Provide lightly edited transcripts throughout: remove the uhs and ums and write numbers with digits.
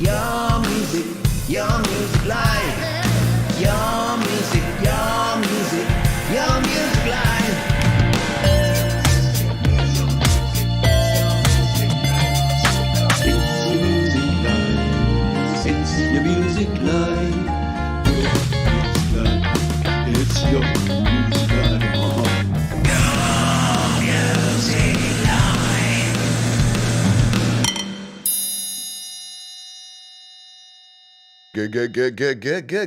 your music live. Your music live. It's your music live. It's your music live.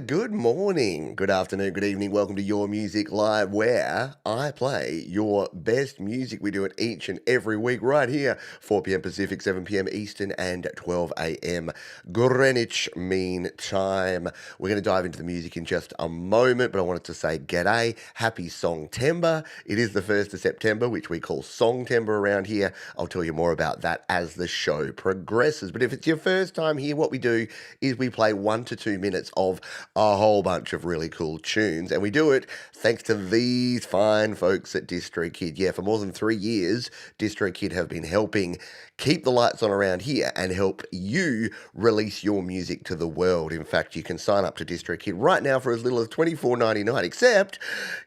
Good morning, good afternoon, good evening. Welcome to Your Music Live, where I play your best music. We do it each and every week right here, 4 p.m. Pacific, 7 p.m. Eastern, and 12 a.m. Greenwich Mean Time. We're going to dive into the music in just a moment, but I wanted to say g'day, happy Songtember. It is the 1st of September, which we call Songtember around here. I'll tell you more about that as the show progresses. But if it's your first time here, what we do is we play 1 to 2 minutes of a whole bunch of really cool tunes, and we do it thanks to these fine folks at Distro Kid. Yeah, for more than 3 years, Distro Kid have been helping keep the lights on around here and help you release your music to the world. In fact, you can sign up to Distro Kid right now for as little as $24.99, except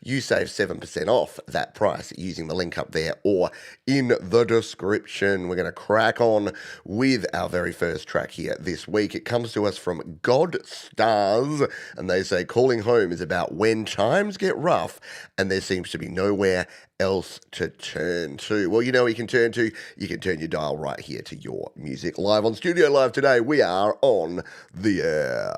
you save 7% off that price using the link up there or in the description. We're going to crack on with our very first track here this week. It comes to us from God Stars, and they say calling home is about when times get rough and there seems to be nowhere else to turn to. Well, you know what you can turn to? You can turn your dial right here to Your Music Live. On Studio Live today, we are on the air.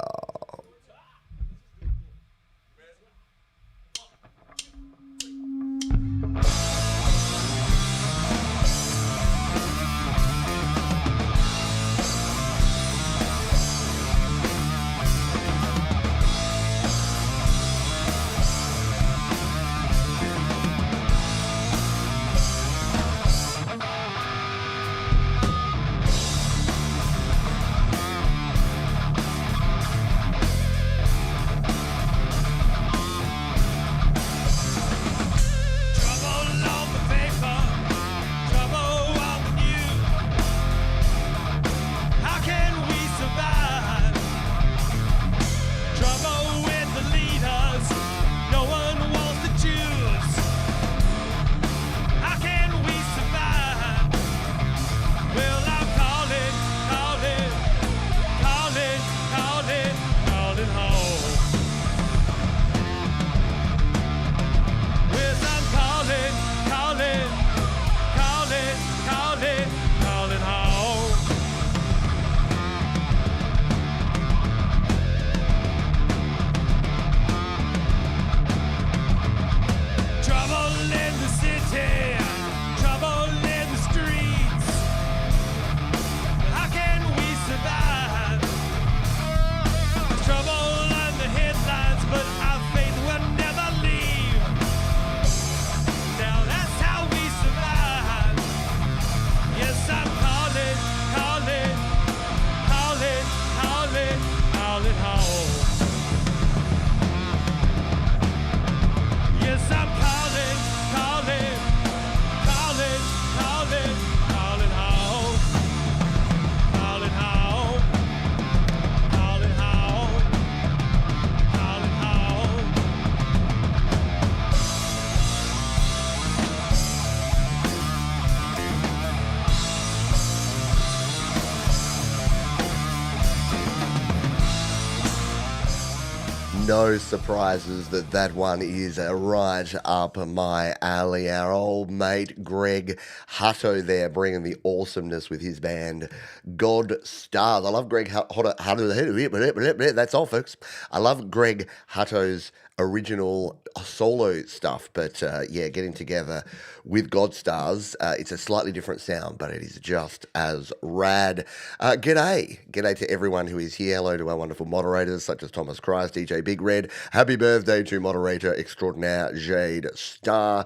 No surprises that one is right up my alley. Our old mate Greg Hutto there bringing the awesomeness with his band God Stars. I love Greg Hutto. That's all, folks. I love Greg Hutto's original solo stuff, but yeah, getting together with God Stars, it's a slightly different sound, but it is just as rad. G'day to everyone who is here. Hello to our wonderful moderators such as Thomas Christ, DJ Big Red. Happy birthday to moderator extraordinaire Jade Star.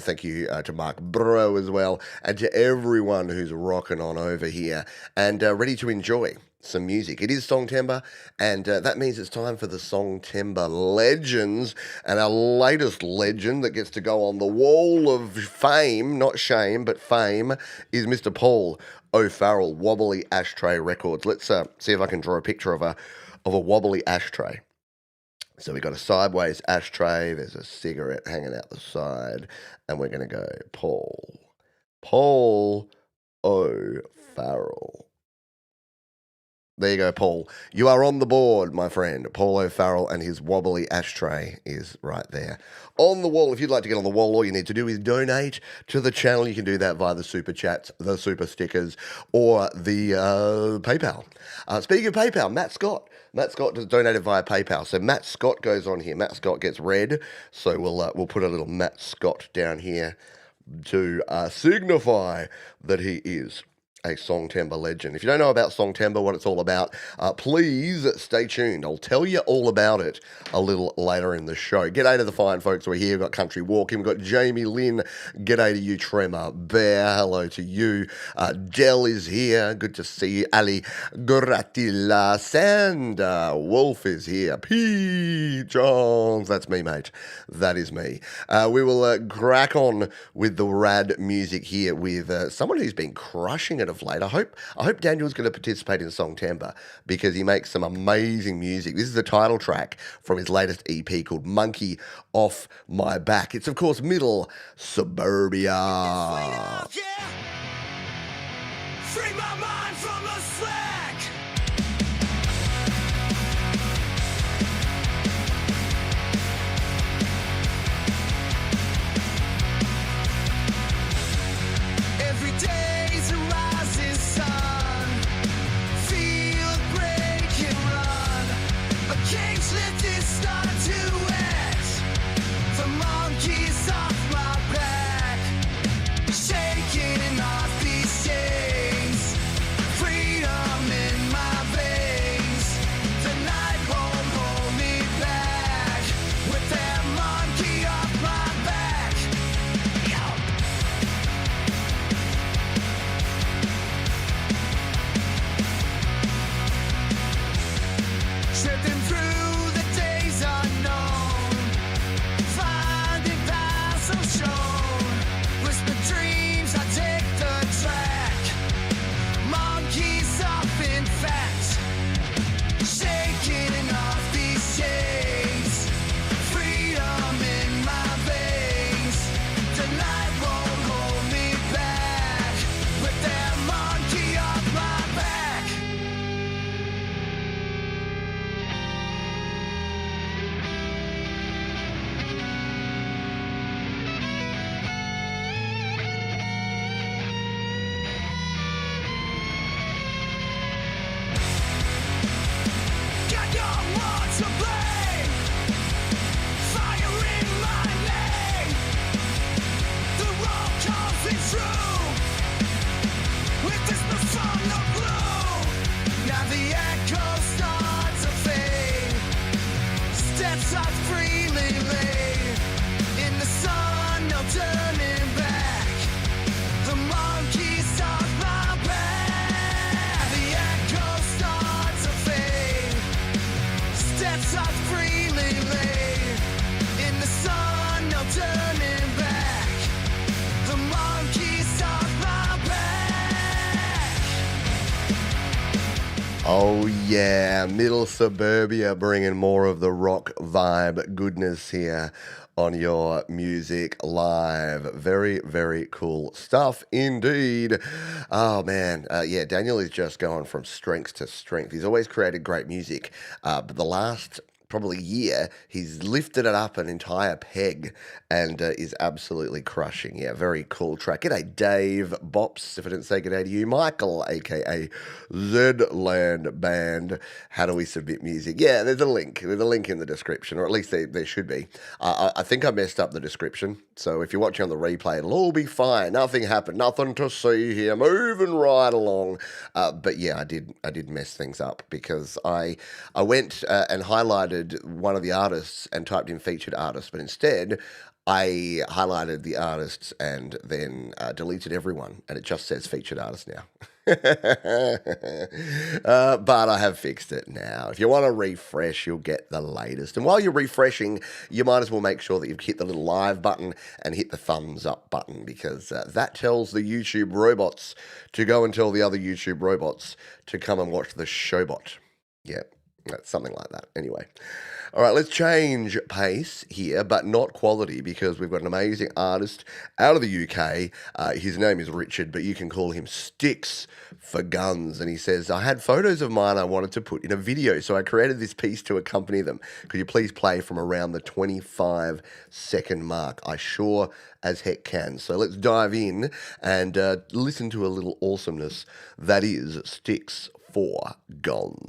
Thank you to Mark Bro as well, and to everyone who's rocking on over here and ready to enjoy some music. It is Songtember, and that means it's time for the Songtember legends. And our latest legend that gets to go on the wall of fame, not shame, but fame, is Mr. Paul O'Farrell, Wobbly Ashtray Records. Let's see if I can draw a picture of a wobbly ashtray. So we've got a sideways ashtray, there's a cigarette hanging out the side, and we're going to go Paul O'Farrell. There you go, Paul. You are on the board, my friend. Paul O'Farrell and his wobbly ashtray is right there on the wall. If you'd like to get on the wall, all you need to do is donate to the channel. You can do that via the super chats, the super stickers, or the PayPal. Speaking of PayPal, Matt Scott has donated via PayPal. So Matt Scott goes on here. Matt Scott gets read. So we'll put a little Matt Scott down here to signify that he is a Songtember legend. If you don't know about Songtember, what it's all about, please stay tuned. I'll tell you all about it a little later in the show. G'day to the fine folks who are here. We've got Country Walking. We've got Jamie Lynn. G'day to you, Tremor Bear. Hello to you. Dell is here. Good to see you. Ali Gratila Sanda. Wolf is here. P. Jones. That's me, mate. That is me. We will crack on with the rad music here with someone who's been crushing it of late. I hope Daniel's going to participate in Songtember because he makes some amazing music. This is the title track from his latest EP called Monkey Off My Back. It's, of course, Middle Suburbia. Free my mind from the slack. Every day's a rising sun. Feel it break and run. A cage lift is starting to wet. The monkey's off my back. Shaking off these chains. Freedom in my veins. The night won't hold me back. With that monkey off my back. Tripping through the days unknown. Finding paths unshown. Whisper dreams, I take the track. Monkeys off in fact. Shaking off these chains. Freedom in my veins. The night won't hold me back. With that monkey off my back. Got no one to blame. Fire in my name. The road coming through. With this from the blue. Now the echo starts to fade. Steps I freely lay. In the sun, no turning back. The monkey's off my back. The echo starts to fade. Steps I freely lay. In the sun, no turning back. The monkey's off my back. Oh yeah, Middle Suburbia bringing more of the rock vibe goodness here on your music live. Very, very cool stuff indeed. Oh man, yeah, Daniel is just going from strength to strength. He's always created great music, but the last probably year, he's lifted it up an entire peg and is absolutely crushing. Yeah, very cool track. G'day, Dave Bops, if I didn't say g'day to you. Michael, aka Zedland Band. How do we submit music? Yeah, there's a link. There's a link in the description, or at least there should be. I think I messed up the description, so if you're watching on the replay, it'll all be fine. Nothing happened. Nothing to see here. Moving right along. But yeah, I did mess things up because I went and highlighted one of the artists and typed in featured artist, but instead I highlighted the artists and then deleted everyone, and it just says featured artist now. But I have fixed it now. If you want to refresh, you'll get the latest. And while you're refreshing, you might as well make sure that you've hit the little live button and hit the thumbs up button, because that tells the YouTube robots to go and tell the other YouTube robots to come and watch the showbot. Yeah, that's something like that. Anyway. All right, let's change pace here, but not quality, because we've got an amazing artist out of the UK. His name is Richard, but you can call him Sticks for Guns. And he says, I had photos of mine I wanted to put in a video, so I created this piece to accompany them. Could you please play from around the 25-second mark? I sure as heck can. So let's dive in and listen to a little awesomeness that is Sticks for Guns.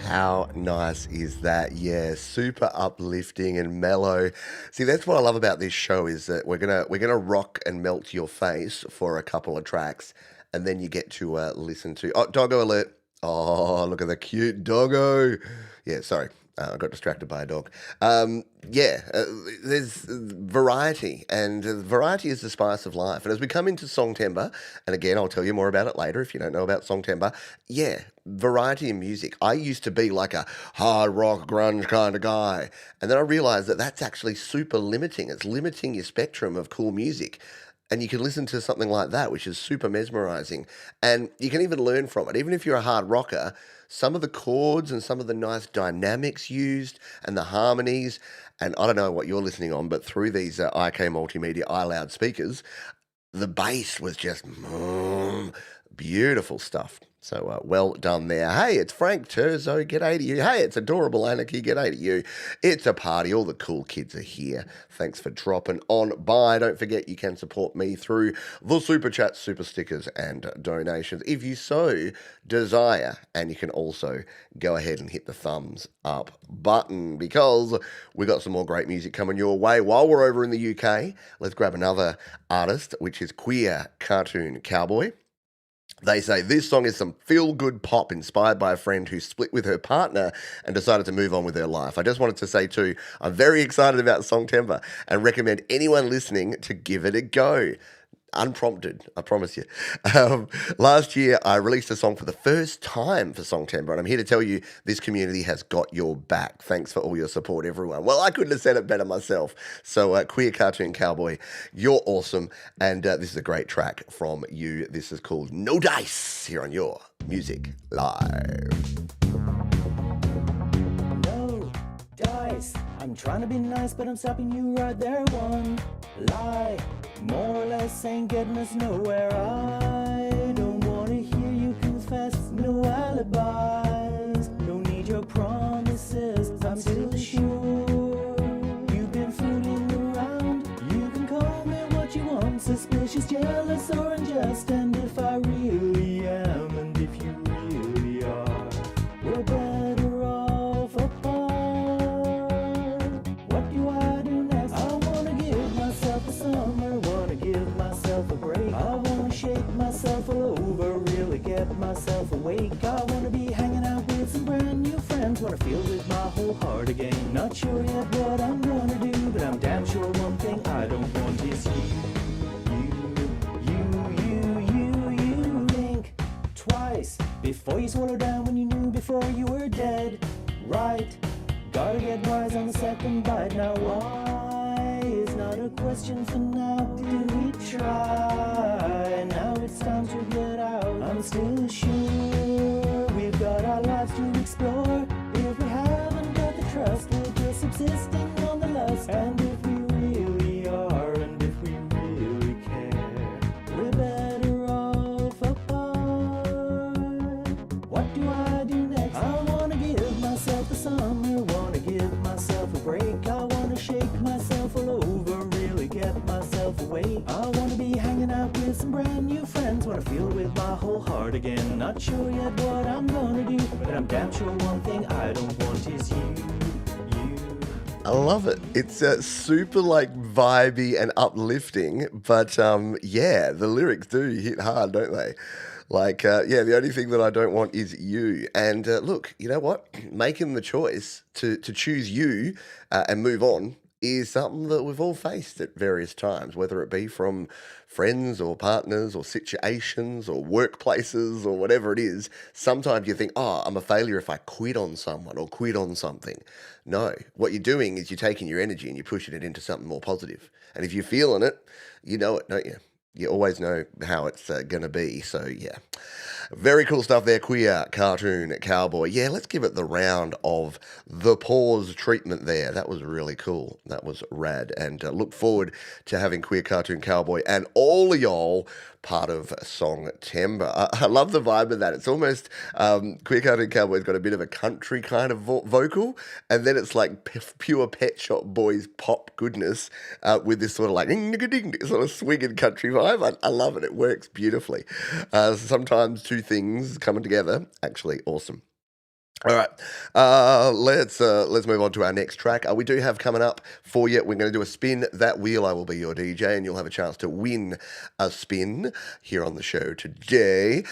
How nice is that? Yeah, super uplifting and mellow. See, that's what I love about this show, is that we're gonna rock and melt your face for a couple of tracks, and then you get to listen to. Oh, doggo alert! Oh, look at the cute doggo. Yeah, sorry. I got distracted by a dog. There's variety, and variety is the spice of life. And as we come into Songtember, and again, I'll tell you more about it later if you don't know about Songtember, variety in music. I used to be like a hard rock, grunge kind of guy, and then I realized that that's actually super limiting. It's limiting your spectrum of cool music. And you can listen to something like that, which is super mesmerizing. And you can even learn from it. Even if you're a hard rocker, some of the chords and some of the nice dynamics used and the harmonies, and I don't know what you're listening on, but through these IK Multimedia iLoud speakers, the bass was just beautiful stuff. So well done there. Hey, it's Frank Terzo, g'day to you. Hey, it's Adorable Anarchy, g'day to you. It's a party, all the cool kids are here. Thanks for dropping on by. Don't forget you can support me through the Super Chat, Super Stickers and donations if you so desire. And you can also go ahead and hit the thumbs up button, because we got some more great music coming your way. While we're over in the UK, let's grab another artist, which is Queer Cartoon Cowboy. They say this song is some feel-good pop inspired by a friend who split with her partner and decided to move on with her life. I just wanted to say too, I'm very excited about Songtember and recommend anyone listening to give it a go. Unprompted, I promise you. Last year, I released a song for the first time for Songtember, and I'm here to tell you this community has got your back. Thanks for all your support, everyone. Well, I couldn't have said it better myself. So, Queer Cartoon Cowboy, you're awesome, and this is a great track from you. This is called No Dice, here on Your Music Live. No dice. I'm trying to be nice, but I'm stopping you right there. One lie, more or less ain't getting us nowhere. I don't wanna hear you confess. No alibis, don't need your promises. I'm still sure you've been fooling around. You can call me what you want, suspicious, jealous, or unjust. And if I really am, and if you really are, we're better off apart. What do I do next? I wanna give myself a summer, wanna give myself a break. I wanna shake myself all over, really get myself awake. I wanna be hanging out with some brand new friends, wanna feel with my whole heart again. Not sure yet what I'm gonna do, but I'm damn sure one thing I don't want is you. Think twice before you swallow down when you knew before you were dead. Right, gotta get wise on the second bite. Now why is not a question for now. Did we try? Now it's time to get out. I'm still sure we've got our lives to explore. If we haven't got the trust, we're just subsisting on the lust. And if we really are, and if we really care, we're better off apart. What do I do next? I wanna give myself a summer, wanna give myself a break. I wanna shake myself all over, really get myself away. I wanna be hanging out with some brand new friends, wanna feel with my whole heart again. Not sure yet what I'm gonna do, but I'm damn sure one thing I don't want is you. I love it. It's super like vibey and uplifting, but yeah, the lyrics do hit hard, don't they? Like, yeah, the only thing that I don't want is you. And look, you know what? Making the choice to choose you and move on is something that we've all faced at various times, whether it be from friends or partners or situations or workplaces or whatever it is. Sometimes you think, oh, I'm a failure if I quit on someone or quit on something. No, what you're doing is you're taking your energy and you're pushing it into something more positive. And if you're feeling it, you know it, don't you? You always know how it's going to be. So, yeah. Very cool stuff there. Queer cartoon Cowboy. Yeah, let's give it the round of the pause treatment there. That was really cool. That was rad. And look forward to having Queer Cartoon Cowboy and all of y'all part of Song Timber. I love the vibe of that. It's almost, Queer Cartoon Cowboy's got a bit of a country kind of vocal, and then it's like pure Pet Shop Boys pop goodness with this sort of like sort of swinging country vibe. I love it. It works beautifully. Sometimes two things coming together, actually awesome. All right, let's move on to our next track. We do have coming up for you, we're going to do a spin that wheel. I will be your DJ, and you'll have a chance to win a spin here on the show today.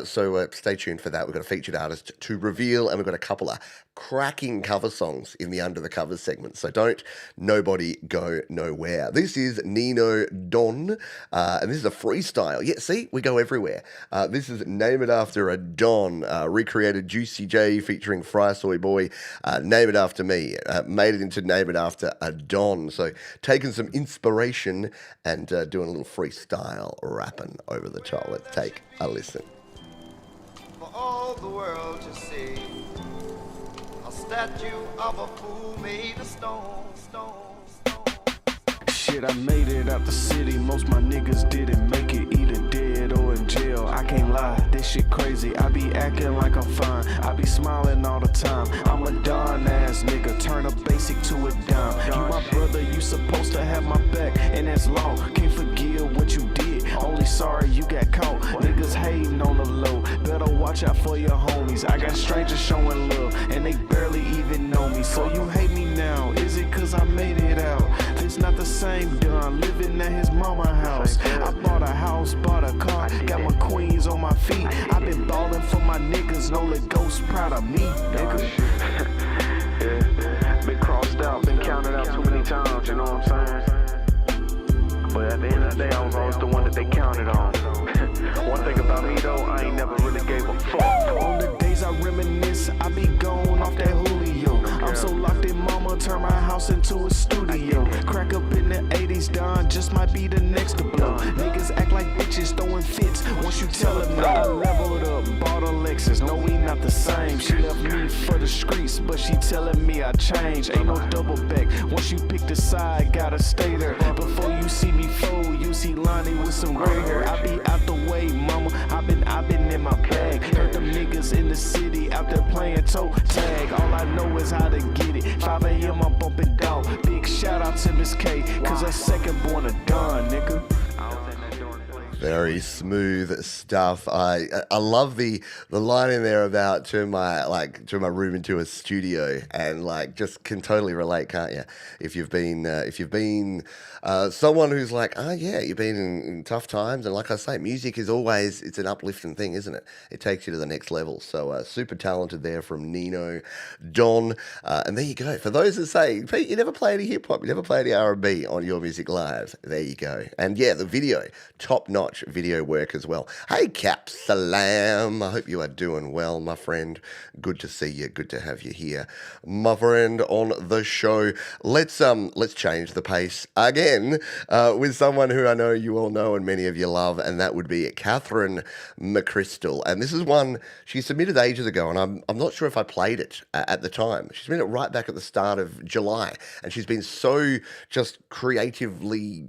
So stay tuned for that. We've got a featured artist to reveal, and we've got a couple of cracking cover songs in the Under the Covers segment. So don't nobody go nowhere. This is Nino Dawn, and this is a freestyle. Yeah, see, we go everywhere. This is Name It After a Don, recreated Juicy J featuring Fry Soy Boy. Name It After Me, made it into Name It After a Don. So taking some inspiration and doing a little freestyle rapping over the top. Let's take a listen. For all the world to see, a statue of a fool made of stone, stone, stone. Shit, I made it out the city. Most my niggas didn't make it, either dead or in jail. I can't lie, this shit crazy. I be acting like I'm fine, I be smiling all the time. I'm a darn ass nigga, turn a basic to a dime. You my brother, you supposed to have my back, and that's law. Can't forgive what you did, only sorry you got caught. Niggas hating on the low, better watch out for your homies. I got strangers showing love, and they barely even know me. So you hate me now, is it cause I made it out? This not the same Don, living at his mama house. I bought a house, bought a car, got my queens on my feet. I been ballin' for my niggas, know the ghost proud of me, nigga. Yeah, been crossed out, been counted out too many times, you know what I'm saying? But at the end of the day, I was always the one that they counted on. One thing about me though, I ain't never really gave a fuck. On the days I reminisce, I be gone off that Julio. I'm so locked in, mama, turn my house into a studio. Crack up in the 80s, Don, just might be the next to blow. Niggas act like bitches throwing fits once you tell them no. I leveled up, bought a Lexus, no we not the same. She left me for the streets, but she telling me I changed. Ain't no double back, once you pick the side, gotta stay there. Before you see me fold, you see Lonnie with some gray hair. I be out the way, mama, I been in my bag. Heard them niggas in the city out there playing toe tag. All I know is how to get it, 5 a.m. I'm bumping dog. Big shout out to Miss K, cause her second born a Don, nigga. Very smooth stuff. I love the line in there about turn my room into a studio, and like just can totally relate, can't you? If you've been someone who's like, oh yeah, you've been in tough times, and like I say, music is always, it's an uplifting thing, isn't it? It takes you to the next level. So super talented there from Nino Dawn, and there you go. For those that say, Pete, you never play any hip hop, you never play any R&B on Your Music Live. There you go. And yeah, the video, top notch video work as well. Hey Cap Salam, I hope you are doing well, my friend. Good to see you. Good to have you here, my friend, on the show. Let's change the pace again with someone who I know you all know and many of you love, and that would be Katherine Mcrist. And this is one she submitted ages ago, and I'm not sure if I played it at the time. She submitted it right back at the start of July, and she's been so just creatively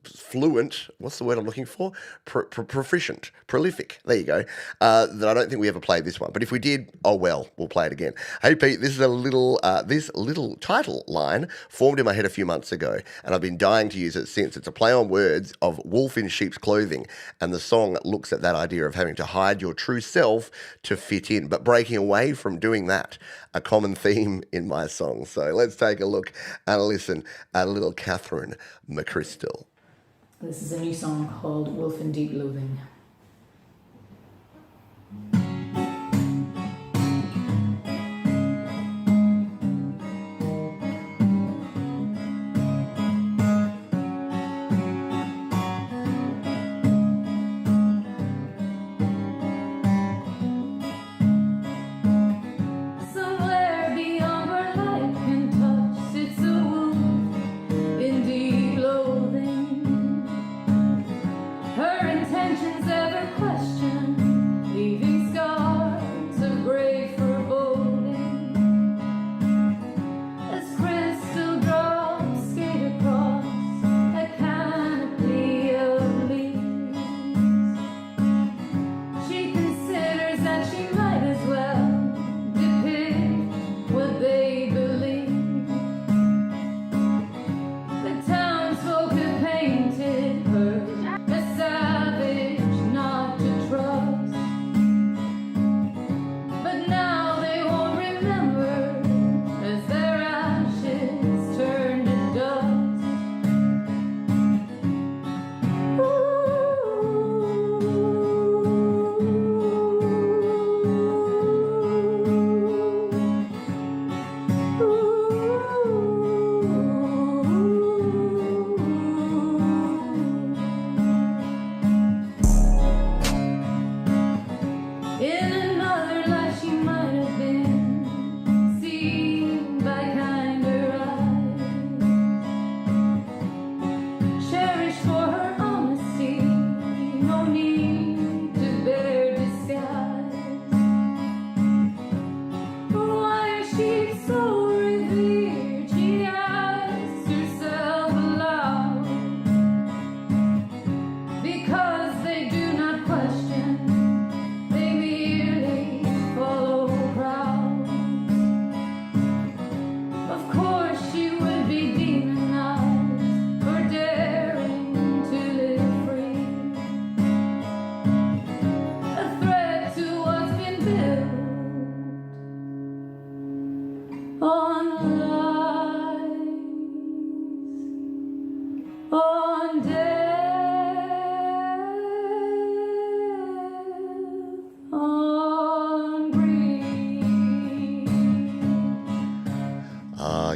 fluent. What's the word I'm looking for? Proficient, prolific. There you go. That I don't think we ever played this one, but if we did, oh well, we'll play it again. Hey Pete, this is this little title line formed in my head a few months ago, and I've been dying to use it since. It's a play on words of wolf in sheep's clothing, and the song looks at that idea of having to hide your true self to fit in, but breaking away from doing that, a common theme in my song. So let's take a look and listen at a little Katherine Mcrist. This is a new song called Wolf in Deep Loathing.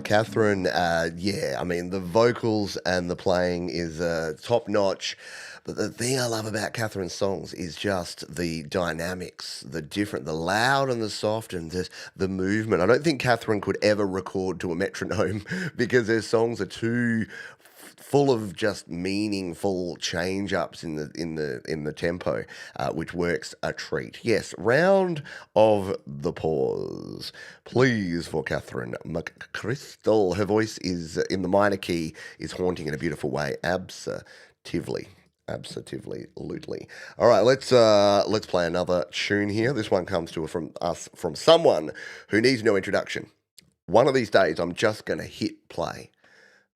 Katherine, yeah, I mean, the vocals and the playing is top notch. But the thing I love about Katherine's songs is just the dynamics, the loud and the soft, and the movement. I don't think Katherine could ever record to a metronome because her songs are too full of just meaningful change ups in the tempo, which works a treat. Yes, round of the pause, please, for Katherine Mcrist. Her voice is in the minor key, is haunting in a beautiful way, absolutely. All right, let's play another tune here. This one comes to us from someone who needs no introduction. One of these days, I'm just going to hit play.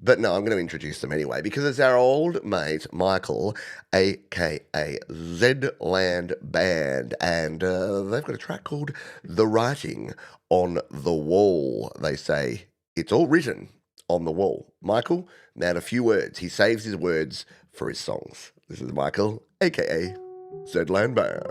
But no, I'm going to introduce them anyway because it's our old mate Michael, aka Zedland Band, and they've got a track called "The Writing on the Wall." They say it's all written on the wall. Michael, man, a few words. He saves his words for his songs. This is Michael, aka Zedland Band.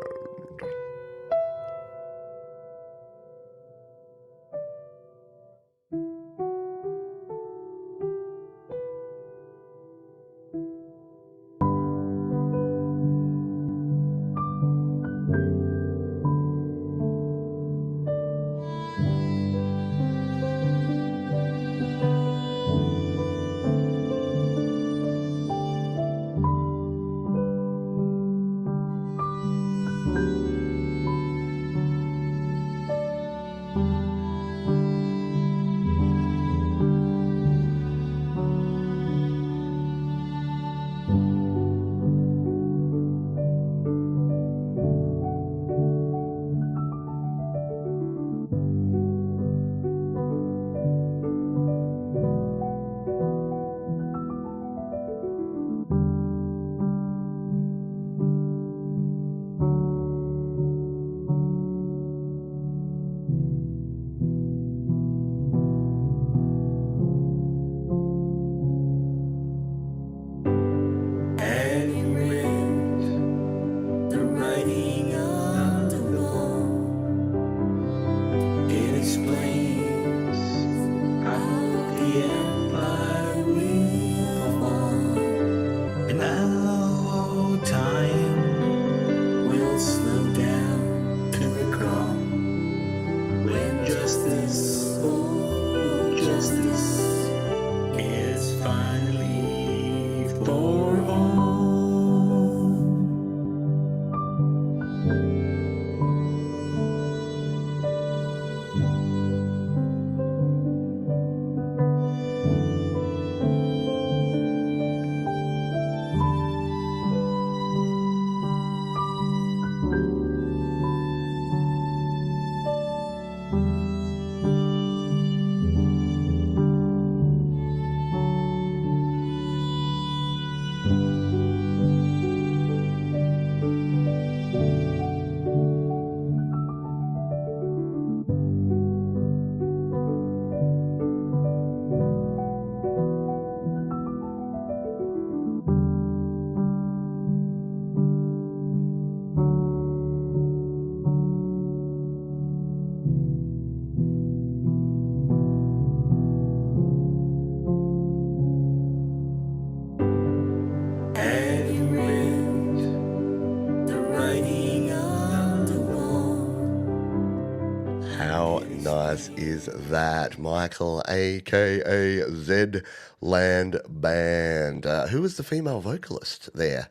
Is that Michael, aka Zedland Band? Who was the female vocalist there,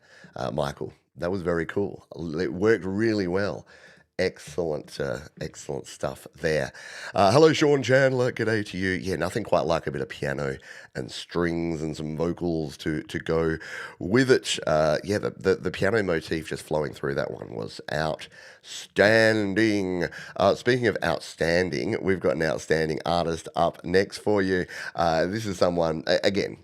Michael? That was very cool. It worked really well. Excellent stuff there. Hello, Sean Chandler. G'day to you. Yeah, nothing quite like a bit of piano and strings and some vocals to go with it. Yeah, the piano motif just flowing through that one was outstanding. Speaking of outstanding, we've got an outstanding artist up next for you. This is someone, again,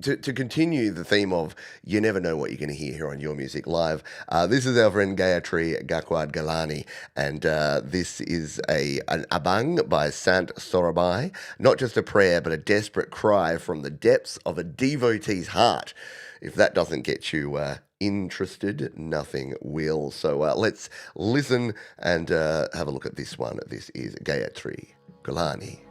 to continue the theme of you never know what you're going to hear here on Your Music Live. This is our friend Gayatri Galani. And this is an abang by Sant Sorabai. Not just a prayer, but a desperate cry from the depths of a devotee's heart. If that doesn't get you interested, nothing will. So let's listen and have a look at this one. This is Gayatri Galani.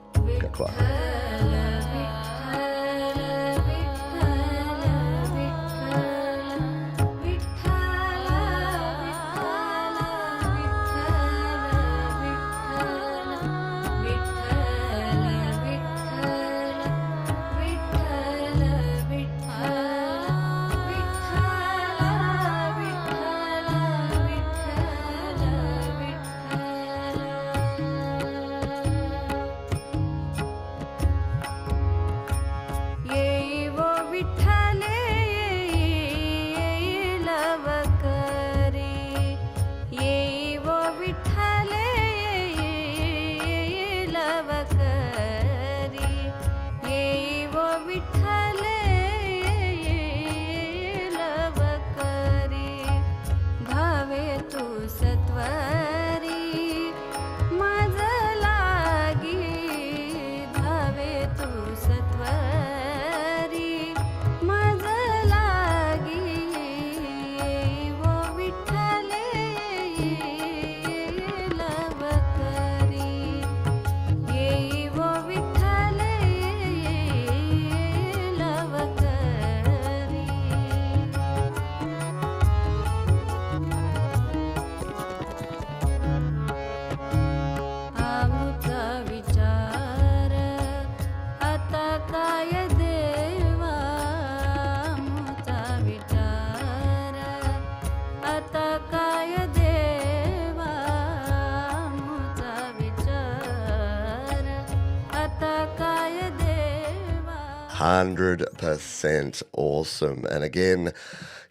100% awesome. And again,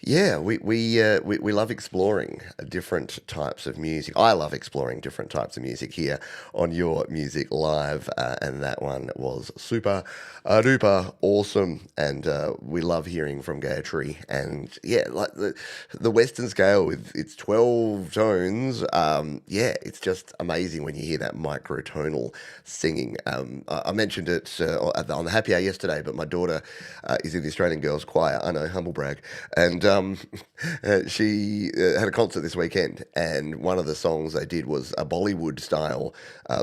yeah, we love exploring different types of music. I love exploring different types of music here on Your Music Live, and that one was super duper awesome. And we love hearing from Gayatri. And yeah, like the Western scale with its 12 tones, yeah, it's just amazing when you hear that microtonal singing. I mentioned it on the happy hour yesterday, but my daughter is in the Australian Girls Choir. I know, humble brag. And she had a concert this weekend, and one of the songs they did was a Bollywood style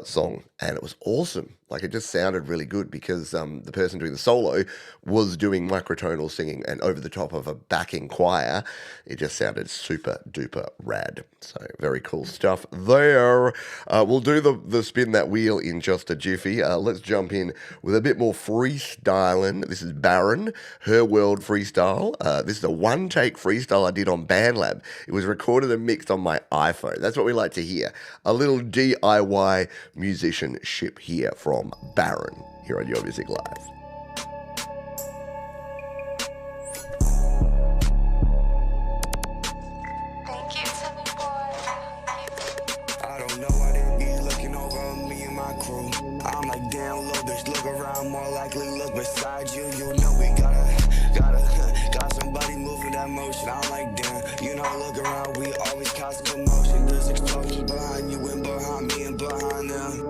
song, and it was awesome. Like, it just sounded really good because the person doing the solo was doing microtonal singing, and over the top of a backing choir, it just sounded super duper rad. So very cool stuff there. We'll do the spin that wheel in just a jiffy. Let's jump in with a bit more freestyling. This is Baron, Her World Freestyle. This is a one-take freestyle I did on BandLab. It was recorded and mixed on my iPhone. That's what we like to hear. A little DIY musicianship here from Baron here on Your Music Live. Thank you, Timmy boy. I don't know why they be looking over me and my crew. I'm like, damn, little bitch, look around, more likely look beside you. You know we got somebody moving that motion. I'm like, damn, you know, look around, we always cause commotion. There's explosions behind you and behind me and behind them.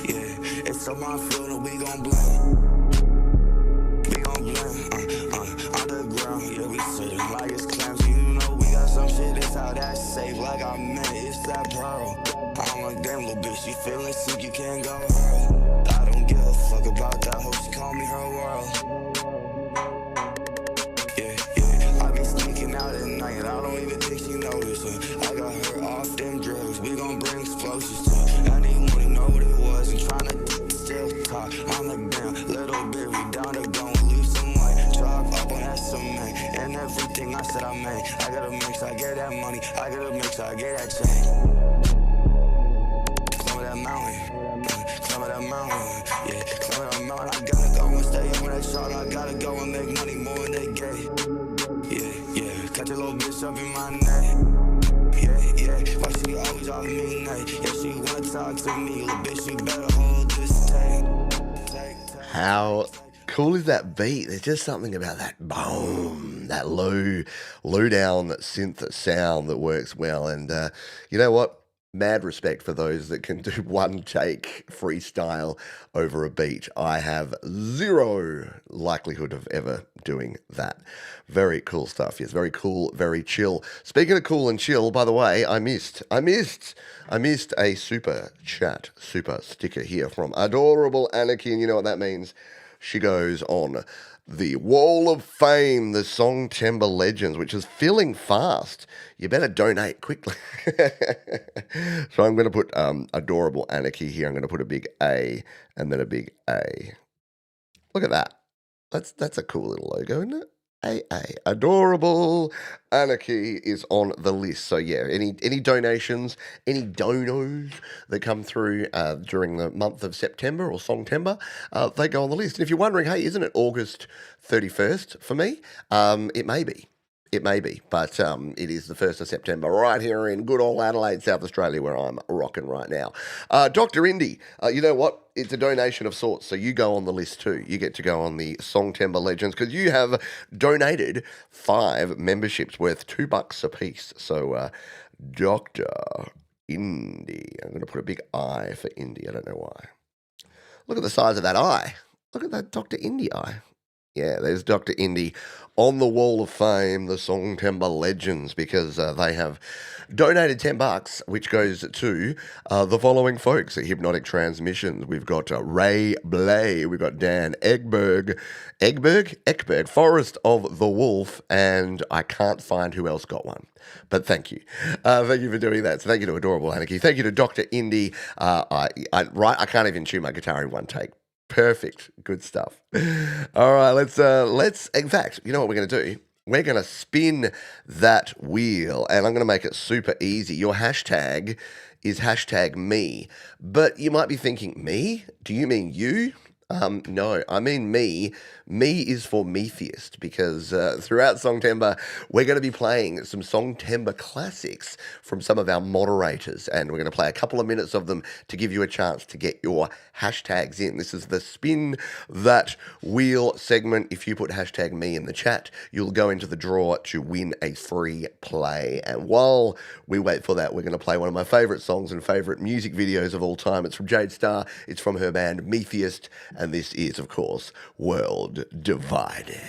Yeah, it's on my field and we gon' blame. We gon' blame, underground, yeah, we sitting like it's clams. You know we got some shit, it's how that's safe, like I meant, it's that pearl. I'm like, damn, little bitch, she feeling sick, you can't go her. I don't give a fuck about that hoe, she call me her world. Yeah, I be sneaking out at night, and I don't even think she noticed. I got her off them drugs, we gon' bring explosives to her. I didn't wanna know what it was, and tryna still talk. I'm like, damn, little bit, we down to go and leave some white. Drop up on that cement, and everything I said I made. I gotta mix, I get that money, I gotta mix, I get that chain. Climb that mountain, climb that mountain, yeah, climb that mountain. I gotta go and stay on that shot, I gotta go and make money more than they gay. Yeah, catch a little bitch up in my neck. Yeah, why she always off me night? Yeah, she wanna talk to me, little bitch, you better hold this take. How cool is that beat? There's just something about that boom, that low down synth sound that works well. And you know what? Mad respect for those that can do one take freestyle over a beat. I have zero likelihood of ever doing that. Very cool stuff. Yes, very cool, very chill. Speaking of cool and chill, by the way, I missed a super chat, super sticker here from Adorable Anarchy, and you know what that means. She goes on the Wall of Fame, the Song Timber Legends, which is filling fast. You better donate quickly. So I'm going to put Adorable Anarchy here. I'm going to put a big A and then a big A. Look at that. That's a cool little logo, isn't it? Adorable Anarchy is on the list. So yeah, any donations, any donos that come through during the month of September or Songtember, they go on the list. And if you're wondering, hey, isn't it August 31st for me? It may be. It may be, but it is the 1st of September right here in good old Adelaide, South Australia, where I'm rocking right now. Dr. Indy, you know what? It's a donation of sorts, so you go on the list too. You get to go on the Songtember Legends because you have donated 5 memberships worth $2 a piece. So, Dr. Indy, I'm going to put a big I for Indy. I don't know why. Look at the size of that eye. Look at that Dr. Indy eye. Yeah, there's Dr. Indy on the Wall of Fame, the Songtember Legends, because they have donated $10, which goes to the following folks at Hypnotic Transmissions. We've got Ray Blay, we've got Dan Eckberg, Forest of the Wolf, and I can't find who else got one. But thank you. Thank you for doing that. So thank you to Adorable Anarchy. Thank you to Dr. Indy. I can't even tune my guitar in one take. Perfect. Good stuff. All right, let's in fact, you know what we're going to do? We're going to spin that wheel, and I'm going to make it super easy. Your hashtag is #me. But you might be thinking, me? Do you mean you? No, I mean me. Me is for Metheist because throughout Songtember, we're going to be playing some Songtember classics from some of our moderators, and we're going to play a couple of minutes of them to give you a chance to get your hashtags in. This is the Spin That Wheel segment. If you put hashtag me in the chat, you'll go into the draw to win a free play. And while we wait for that, we're going to play one of my favourite songs and favourite music videos of all time. It's from Jade Starr. It's from her band Metheist. And this is, of course, World Divided.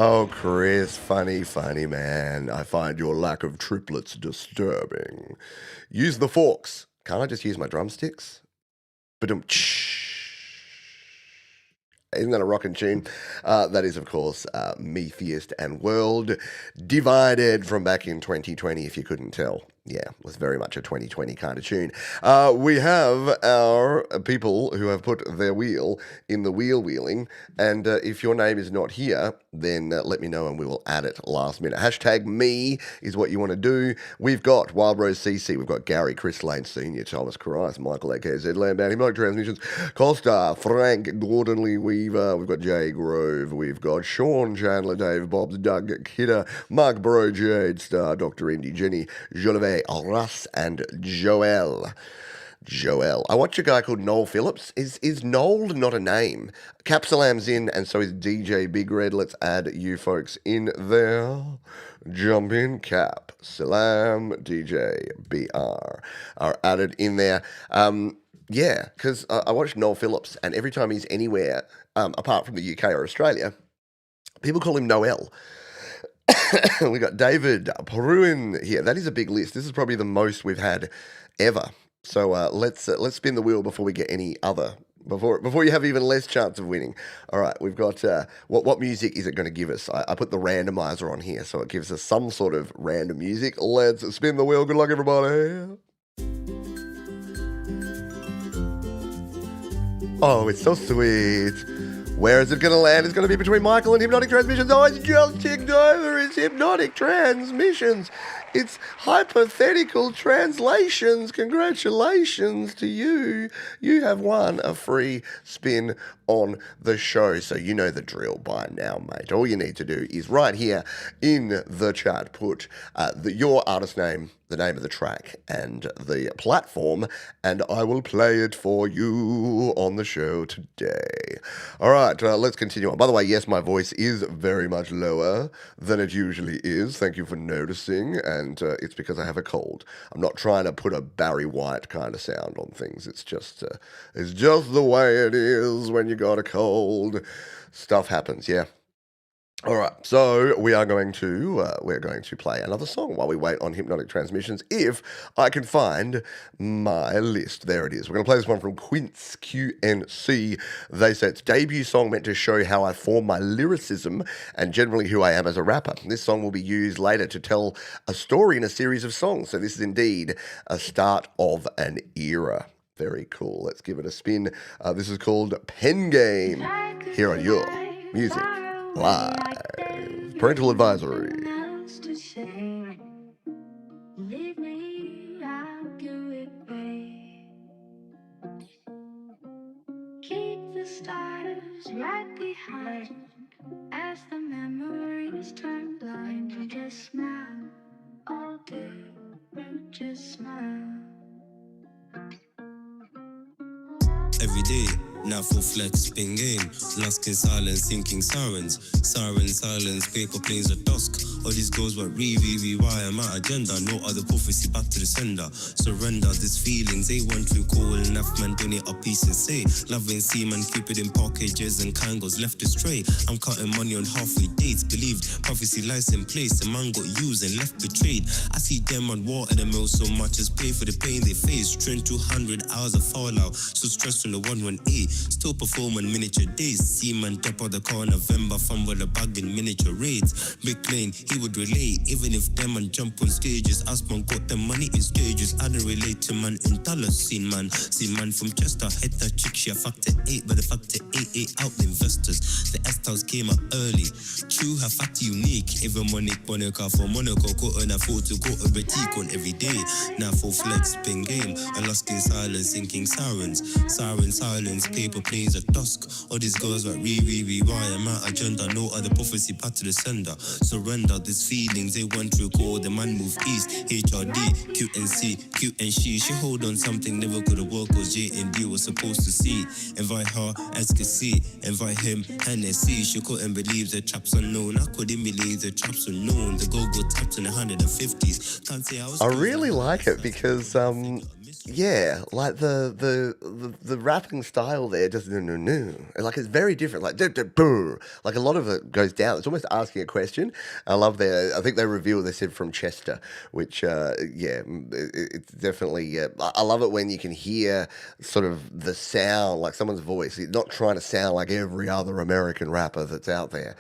Oh, Chris, funny man. I find your lack of triplets disturbing. Use the forks. Can't I just use my drumsticks? Ba-dum. Isn't that a rockin' tune? That is, of course, Metheist and World Divided from back in 2020, if you couldn't tell. Yeah, it was very much a 2020 kind of tune. We have our people who have put their wheel in the wheel wheeling, and if your name is not here, then let me know and we will add it last minute. Hashtag me is what you want to do. We've got Wild Rose CC, we've got Gary, Chris Lane Sr., Thomas Christ, Michael A.K. Zedland Band, Hypnotic Transmissions, Costa, Frank, Gordon Lee Weaver, we've got Jay Grove, we've got Sean Chandler, Dave Bobs, Doug Kidder, Mark Bro, Jade Star, Dr. Indy, Jenny, Jolivet, Russ, and Joel. I watch a guy called Noel Phillips. Is Noel not a name? Capsalam's in, and so is DJ Big Red. Let's add you folks in there. Jump in, Cap, Salam, DJ, BR are added in there. Yeah, because I watch Noel Phillips, and every time he's anywhere, apart from the UK or Australia, people call him Noel. We got David Peruin here. That is a big list. This is probably the most we've had ever. So let's spin the wheel before we get any other. Before you have even less chance of winning. All right, we've got what music is it going to give us? I put the randomizer on here, so it gives us some sort of random music. Let's spin the wheel. Good luck, everybody. Oh, it's so sweet. Where is it going to land? It's going to be between Michael and Hypnotic Transmissions. Oh, it's just ticked over. It's Hypnotic Transmissions. It's hypothetical translations. Congratulations to you. You have won a free spin on the show. So you know the drill by now, mate. All you need to do is right here in the chat, put your artist name, the name of the track, and the platform, and I will play it for you on the show today. All right, let's continue on. By the way, yes, my voice is very much lower than it usually is. Thank you for noticing, and it's because I have a cold. I'm not trying to put a Barry White kind of sound on things. It's just the way it is when you got a cold. Stuff happens, yeah. All right, so we're going to play another song while we wait on Hypnotic Transmissions. If I can find my list, there it is. We're going to play this one from Quince QNC. They say it's debut song meant to show how I form my lyricism and generally who I am as a rapper. This song will be used later to tell a story in a series of songs. So this is indeed a start of an era. Very cool. Let's give it a spin. This is called Pen Game. Here on Your Music Live. Parental advisory. Keep the stars right behind as the memories turn blind. You just smile all day, you just smile. Every day, now full flex, spin game. Lost in silence, sinking sirens. Silence, paper planes at dusk. All these girls were why am I agenda? No other prophecy, back to the sender. Surrender, these feelings, they want to call enough man, donate a piece and say. Loving seaman, keep it in packages and kangos left astray. I'm cutting money on halfway dates, believed prophecy lies in place. The man got used and left betrayed. I see them on water the mill so much as pay for the pain they face. Train 200 hours of fallout, so stressed on the 118. Still perform on miniature days. Seaman top of the car November, fun with a bag in miniature raids. Big plane, he would relate. Even if them man jump on stages, us man got them money in stages. I don't relate to man in dollars. Seen man from Chester. Hit that chick, she a factor 8, but the factor 8 out the investors. The S-Towns came out early. True, her factor unique. Even Monique Monica for Monaco, couldn't afford to go a boutique on every day. Now full flex, spin game. I lost in silence, sinking sirens. Silence, paper planes at dusk. All these girls like why am I agenda? No other prophecy, back to the sender. Surrender, these feelings, they want to recall. The man move east, HRD, QNC, Q and she hold on something never could have worked, cause J and D was supposed to see. Invite her, ask her see. Invite him, Hennessy. She couldn't believe the traps unknown. I couldn't believe the traps unknown. The go-go tapped in the 150s. Can't say I was. I really like it because yeah, like the rapping style there just no. Like it's very different. Like like a lot of it goes down. It's almost asking a question. I think they revealed they said from Chester, which it's definitely I love it when you can hear sort of the sound like someone's voice. You're not trying to sound like every other American rapper that's out there,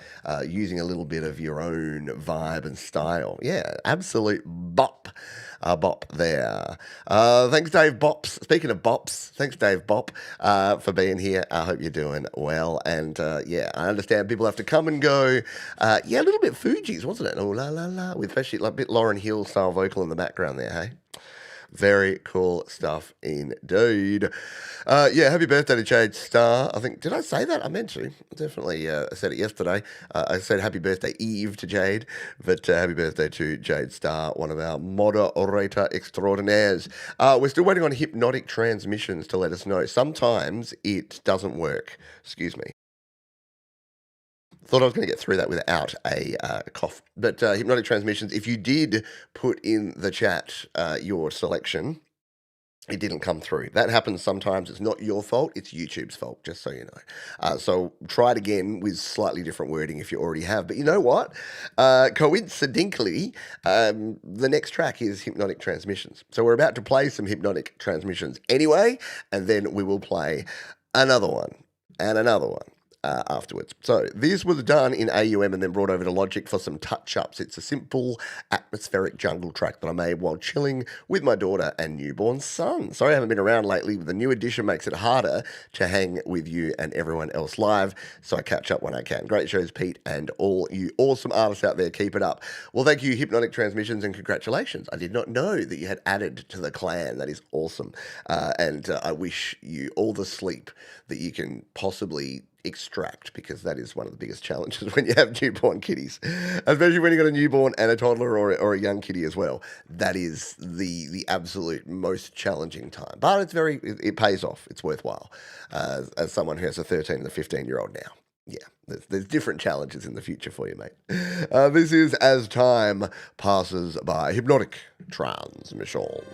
using a little bit of your own vibe and style. Yeah, absolute bop. Bop there. Thanks, Dave Bops. Speaking of bops, thanks, Dave Bop, for being here. I hope you're doing well. And I understand people have to come and go. A little bit Fugees, wasn't it? Oh, la, la, la. With especially like a bit Lauryn Hill style vocal in the background there, hey? Very cool stuff indeed. Happy birthday to Jade Star. I think, did I say that? I meant to. Definitely said it yesterday. I said happy birthday Eve to Jade, but happy birthday to Jade Star, one of our moderator extraordinaires. We're still waiting on Hypnotic Transmissions to let us know. Sometimes it doesn't work. Excuse me. Thought I was going to get through that without a cough. But Hypnotic Transmissions, if you did put in the chat your selection, it didn't come through. That happens sometimes. It's not your fault. It's YouTube's fault, just so you know. So try it again with slightly different wording if you already have. But you know what? Coincidentally, the next track is Hypnotic Transmissions. So we're about to play some Hypnotic Transmissions anyway, and then we will play another one and another one. Afterwards. So this was done in AUM and then brought over to Logic for some touch-ups. It's a simple atmospheric jungle track that I made while chilling with my daughter and newborn son. Sorry I haven't been around lately, but the new edition makes it harder to hang with you and everyone else live, so I catch up when I can. Great shows, Pete, and all you awesome artists out there. Keep it up. Well, thank you, Hypnotic Transmissions, and congratulations. I did not know that you had added to the clan. That is awesome. And I wish you all the sleep that you can possibly extract, because that is one of the biggest challenges when you have newborn kitties, especially when you've got a newborn and a toddler or a young kitty as well. That is the absolute most challenging time, but it pays off. It's worthwhile. As someone who has a 13 and a 15-year-old now, yeah, there's different challenges in the future for you, mate. This is As Time Passes By, Hypnotic Transmissions.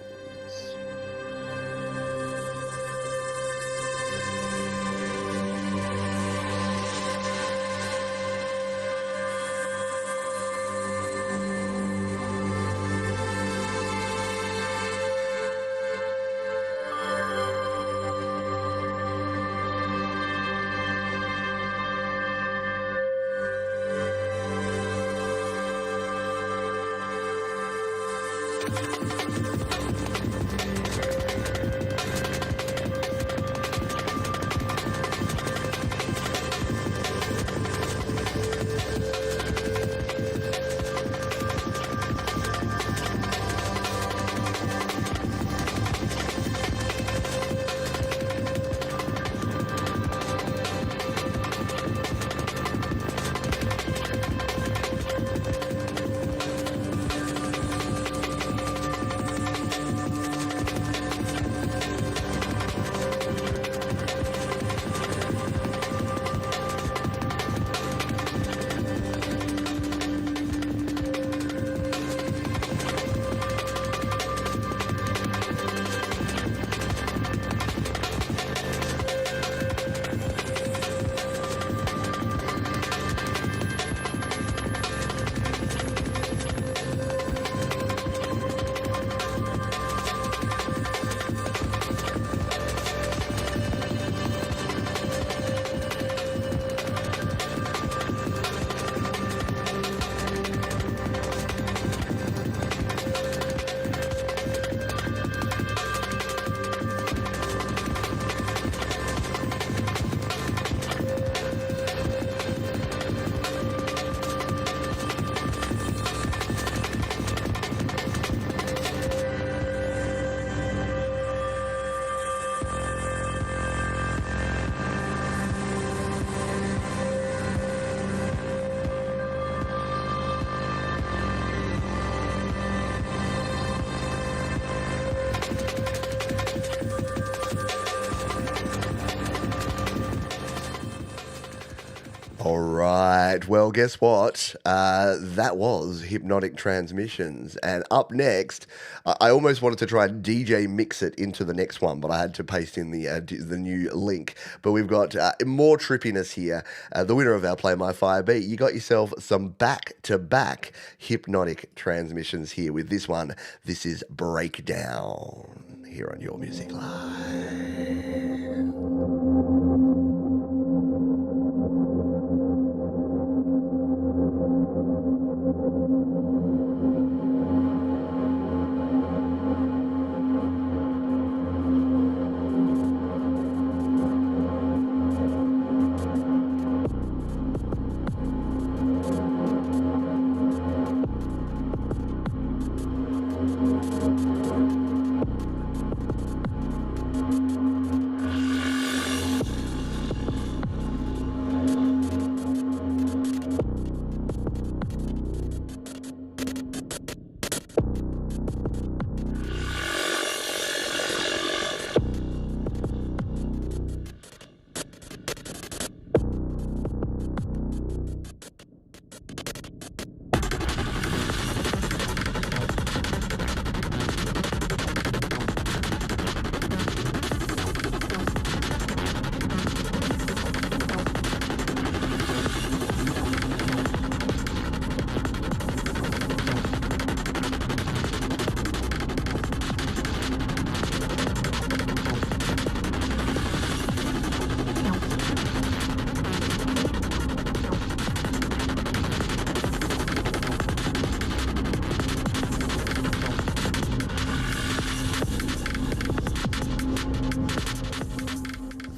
All right. Well, guess what? That was Hypnotic Transmissions. And up next, I almost wanted to try and DJ mix it into the next one, but I had to paste in the new link. But we've got more trippiness here. The winner of our Play My Fire Beat, you got yourself some back-to-back Hypnotic Transmissions here with this one. This is Breakdown here on Your Music Live.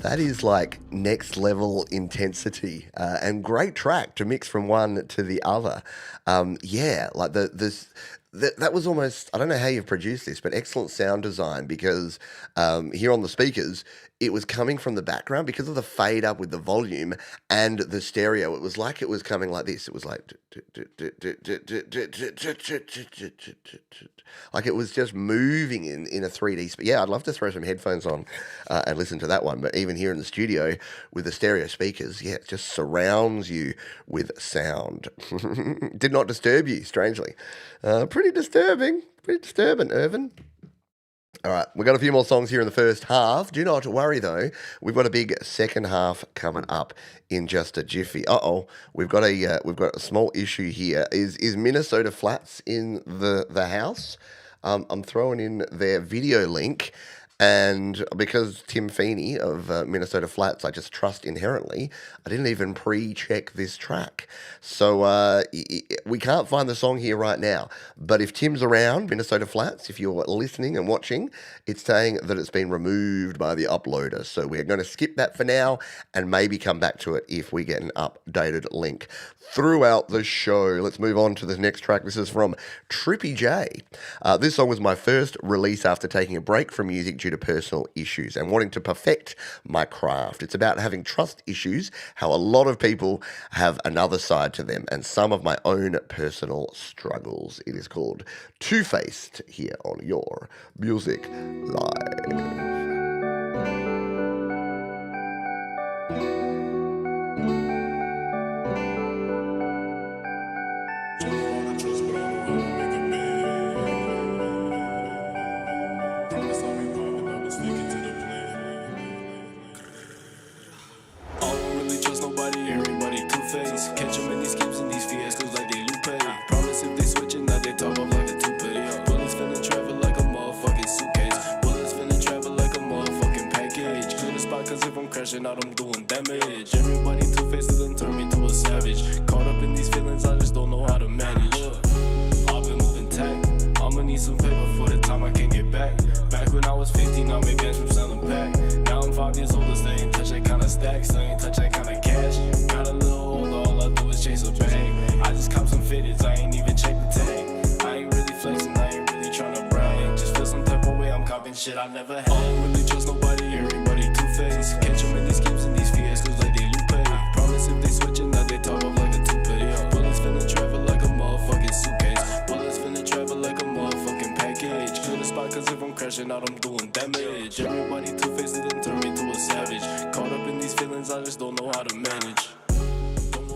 That is like next level intensity and great track to mix from one to the other. Yeah, like that was almost, I don't know how you've produced this, but excellent sound design because here on the speakers, it was coming from the background because of the fade up with the volume and the stereo. It was like it was coming like this. It was like it was just moving in a 3D. Yeah, I'd love to throw some headphones on and listen to that one. But even here in the studio with the stereo speakers, yeah, it just surrounds you with sound. Did not disturb you, strangely. Pretty disturbing, Irvin. All right, we've got a few more songs here in the first half. Do not worry, though. We've got a big second half coming up in just a jiffy. We've got a small issue here. Is Minnesota Flats in the house? I'm throwing in their video link, And because Tim Feeney of Minnesota Flats, I just trust inherently, I didn't even pre-check this track. So we can't find the song here right now. But if Tim's around, Minnesota Flats, if you're listening and watching, it's saying that it's been removed by the uploader. So we're going to skip that for now and maybe come back to it if we get an updated link throughout the show. Let's move on to the next track. This is from Trippy J. This song was my first release after taking a break from music due to personal issues and wanting to perfect my craft. It's about having trust issues, how a lot of people have another side to them, and some of my own personal struggles. It is called Two-Faced here on Your Music Live. Catch them in these schemes and these fiascos like they Lupe. Promise if they switching, now they talk off like a toupee. Bullets finna travel like a motherfucking suitcase. Bullets finna travel like a motherfucking package. Clear the spot, cause if I'm crashing out, I'm doing damage. Everybody two-faced and turn me to a savage. Caught up in these feelings, I just don't know how to manage. I've been moving tack. I'ma need some paper for the time I can't get back. Back when I was 15, I made bands from selling pack. Now I'm 5 years older, still ain't touch that kind of stack, still ain't touch that kind of cash. Got a little older, all I do is chase a bag. I just cop some fitteds, I ain't even check the tag. I ain't really flexing, I ain't really tryna brag. Just feel some type of way, I'm copping shit I never had. I don't really trust nobody, everybody two-faced. Catch them in these schemes and these fiascos like they Lupe. Promise if they switching, now they talk off like a toupee. Bullets finna travel like a motherfucking suitcase. Bullets finna travel like a motherfucking package. Clear the spot, cause if I'm crashing out, I'm doing damage. Everybody two-faced and turn me to a savage. Caught up in these feelings, I just don't know how to manage.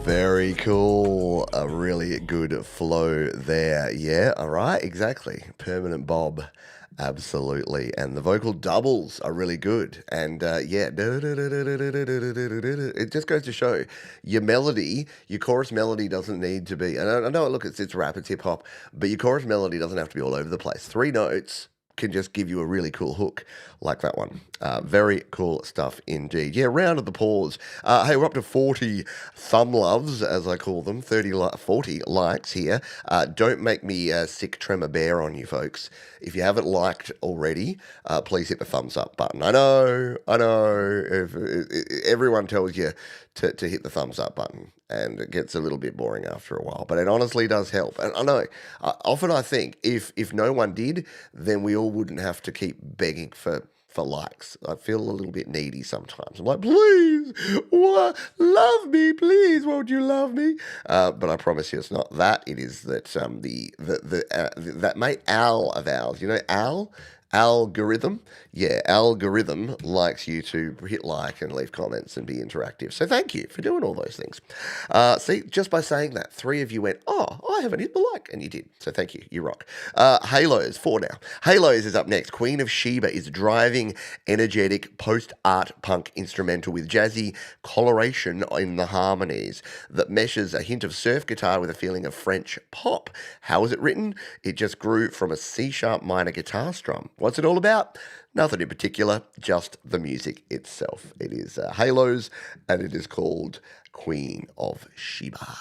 Very cool. A really good flow there. Yeah, all right, exactly. Permanent Bob. Absolutely. And the vocal doubles are really good. And yeah, it just goes to show your melody, your chorus melody doesn't need to be, and I know, look, it's rap, it's hip hop, but your chorus melody doesn't have to be all over the place. 3 notes can just give you a really cool hook like that one. Very cool stuff indeed. Yeah, round of the pause. Hey, we're up to 40 thumb loves, as I call them, 40 likes here. Don't make me sick tremor bear on you folks. If you haven't liked already, please hit the thumbs up button. I know. If everyone tells you to hit the thumbs up button, and it gets a little bit boring after a while, but it honestly does help. And I know, often I think if no one did, then we all wouldn't have to keep begging for likes. I feel a little bit needy sometimes. I'm like, please, love me, please, won't you love me? But I promise you, it's not that. It is that that mate Al of ours, you know Al? Algorithm, yeah, algorithm likes you to hit like and leave comments and be interactive. So thank you for doing all those things. See, just by saying that, 3 of you went, oh, I haven't hit the like, and you did. So thank you, you rock. Halos, 4 now. Halos is up next. Queen of Sheba is driving, energetic, post-art punk instrumental with jazzy coloration in the harmonies that meshes a hint of surf guitar with a feeling of French pop. How was it written? It just grew from a C-sharp minor guitar strum. What's it all about? Nothing in particular, just the music itself. It is Halos, and it is called Queen of Sheba.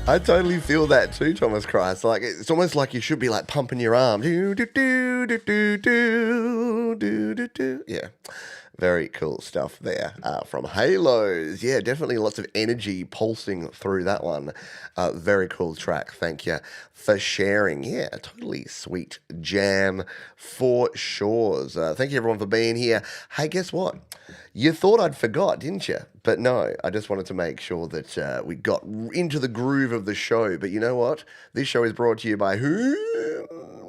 I totally feel that too, Thomas Christ. Like it's almost like you should be like pumping your arm. Do, do, do, do, do, do, do, do, do. Yeah. Very cool stuff there from Halos. Yeah, definitely lots of energy pulsing through that one. Very cool track. Thank you for sharing. Yeah, totally sweet jam for sure. Thank you everyone for being here. Hey, guess what? You thought I'd forgot, didn't you? But no, I just wanted to make sure that we got into the groove of the show. But you know what? This show is brought to you by who?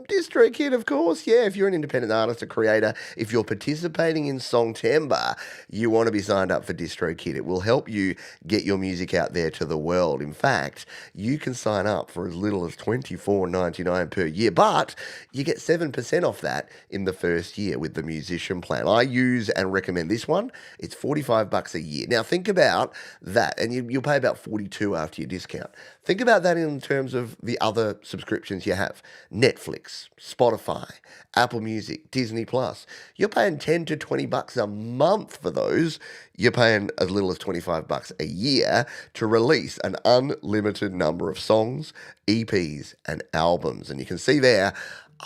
DistroKid, of course. Yeah, if you're an independent artist or creator, if you're participating in Songtember, you want to be signed up for DistroKid. It will help you get your music out there to the world. In fact, you can sign up for as little as $24.99 per year, but you get 7% off that in the first year with the musician plan. I use and recommend this one. It's $45 a year. Now, think about that, and you'll pay about $42 after your discount. Think about that in terms of the other subscriptions you have. Netflix, Spotify, Apple Music, Disney Plus. You're paying $10 to $20 a month for those. You're paying as little as $25 a year to release an unlimited number of songs, EPs, and albums. And you can see there,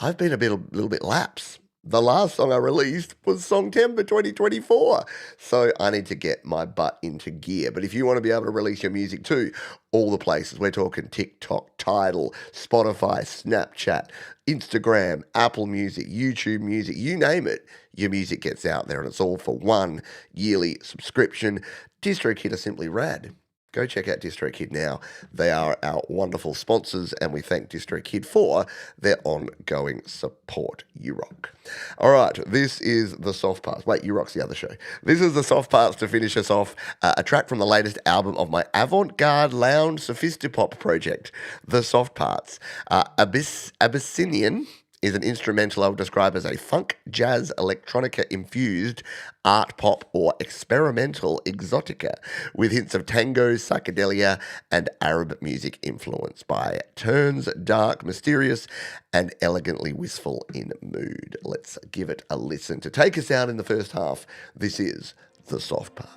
I've been a little bit lapse. The last song I released was Songtember 2024. So I need to get my butt into gear. But if you want to be able to release your music too, all the places, we're talking TikTok, Tidal, Spotify, Snapchat, Instagram, Apple Music, YouTube Music, you name it, your music gets out there and it's all for one yearly subscription. DistroKid are simply rad. Go check out DistroKid now. They are our wonderful sponsors, and we thank DistroKid for their ongoing support. You rock. All right, this is the soft parts. Wait, You Rock's the other show. This is the soft parts to finish us off. A track from the latest album of my avant-garde lounge sophistipop project, The Soft Parts. Abyssinian is an instrumental I would describe as a funk, jazz, electronica infused art pop or experimental exotica with hints of tango, psychedelia, and Arab music influence by turns dark, mysterious, and elegantly wistful in mood. Let's give it a listen. To take us out in the first half, this is The Soft Parts.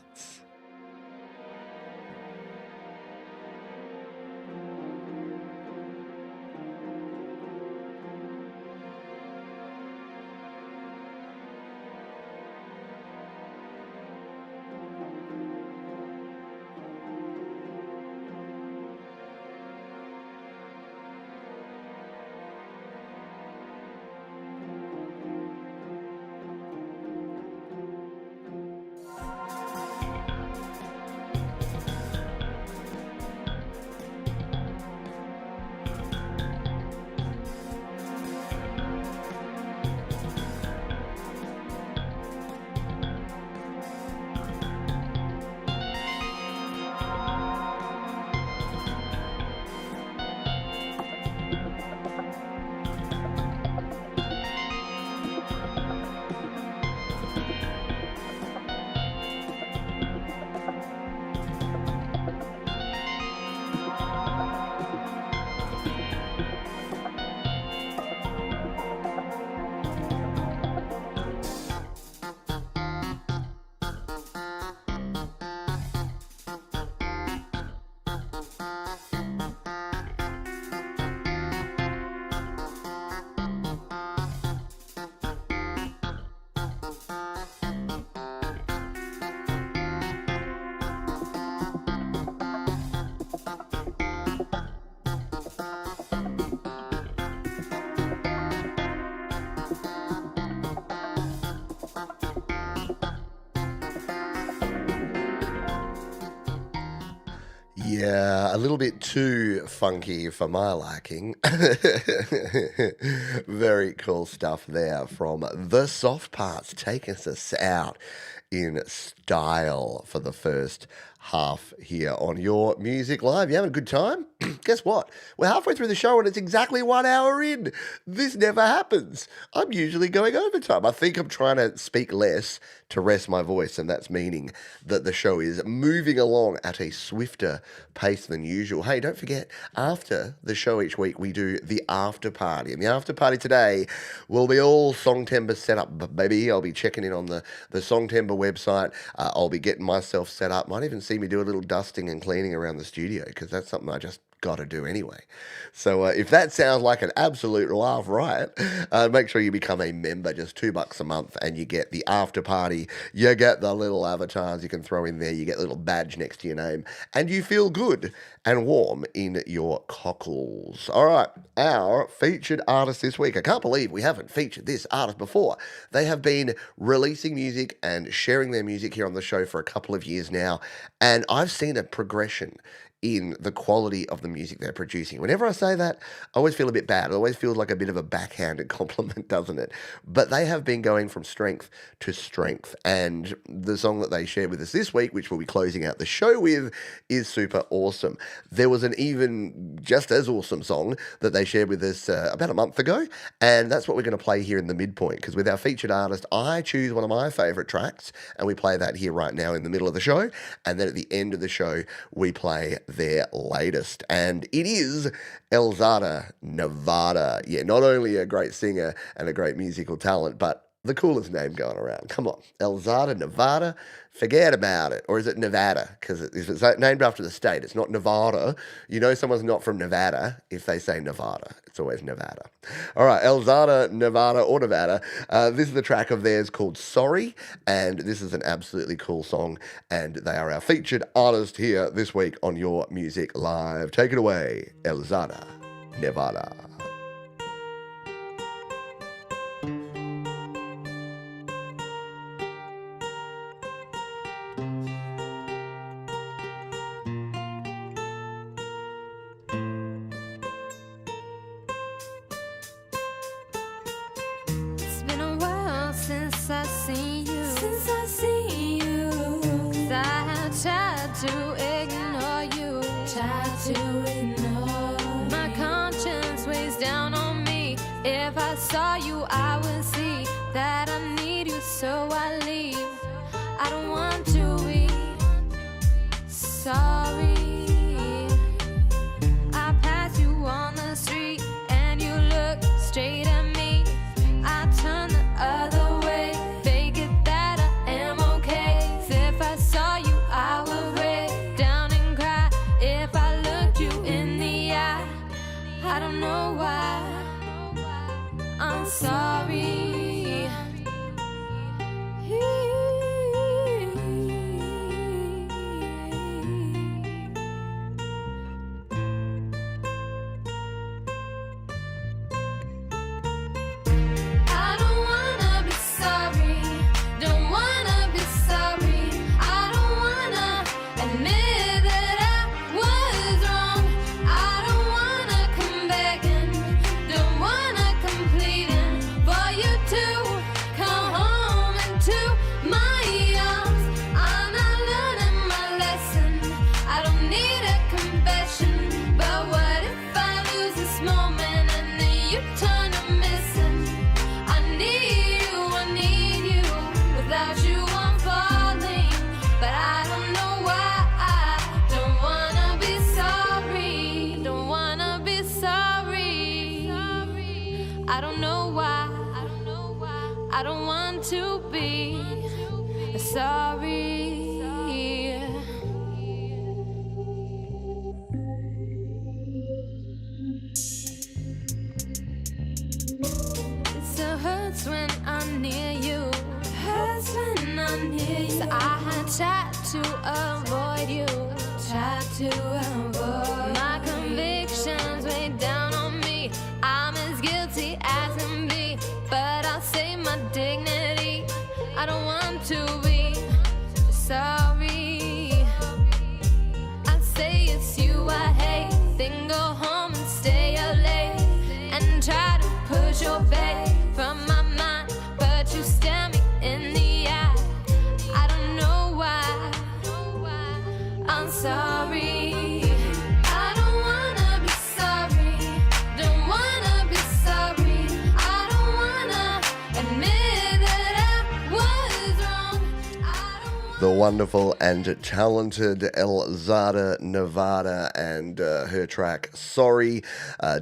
Yeah, a little bit too funky for my liking. Very cool stuff there from The Soft Parts, taking us out in style for the first half here on Your Music Live. You having a good time? Guess what? We're halfway through the show and it's exactly 1 hour in. This never happens. I'm usually going overtime. I think I'm trying to speak less to rest my voice, and that's meaning that the show is moving along at a swifter pace than usual. Hey, don't forget, after the show each week, we do the after party. And the after party today will be all Songtember set up, baby. I'll be checking in on the Songtember website. I'll be getting myself set up. Might even see me do a little dusting and cleaning around the studio, because that's something I just got to do anyway. So if that sounds like an absolute laugh riot, make sure you become a member, just $2 a month, and you get the after party. You get the little avatars you can throw in there. You get a little badge next to your name, and you feel good and warm in your cockles. All right, our featured artist this week. I can't believe we haven't featured this artist before. They have been releasing music and sharing their music here on the show for a couple of years now, and I've seen a progression in the quality of the music they're producing. Whenever I say that, I always feel a bit bad. It always feels like a bit of a backhanded compliment, doesn't it? But they have been going from strength to strength. And the song that they shared with us this week, which we'll be closing out the show with, is super awesome. There was an even just as awesome song that they shared with us about a month ago. And that's what we're going to play here in the midpoint. Because with our featured artist, I choose one of my favorite tracks, and we play that here right now in the middle of the show. And then at the end of the show, we play their latest, and it is Elzada Nevada. Yeah, not only a great singer and a great musical talent, but the coolest name going around. Come on, Elzada Nevada, forget about it. Or is it Nevada? Because it's named after the state. It's not Nevada. You know someone's not from Nevada if they say Nevada. It's always Nevada. All right, Elzada Nevada or Nevada. This is the track of theirs called Sorry, and this is an absolutely cool song, and they are our featured artist here this week on Your Music Live. Take it away, Elzada Nevada. Saw you, I would see that I need you, so I leave. I don't want to be sorry. I pass you on the street and you look straight at me. I turn the other way, fake it that I am okay. If I saw you, I would break down and cry. If I looked you in the eye, I don't know why. I'm sorry. I don't wanna be sorry. Don't wanna be sorry. I don't wanna admit that I was wrong. I don't wanna come back and don't wanna completing for you to come home into my arms. I'm not learning my lesson. I don't need a confession. But what if I lose this moment and then you turn to missing? I need you. Without you I'm falling. But I don't know why. I don't wanna be sorry. Don't wanna be sorry. I don't know why. I don't want to be sorry. It still hurts when I'm near you. Hurts when I'm near you. So I tried to avoid you. Tried to avoid my convictions weigh down on me. I'm as guilty as can be, but I'll save my dignity. I don't want to be sorry. I say it's you I hate, then go home and stay up late and try to push your face from my mind, but you stare me in the eye. I don't know why. I'm sorry. I don't wanna be sorry. Don't wanna be sorry. I don't wanna admit that I was wrong. wonderful and talented Elzada Nevada and her track Sorry.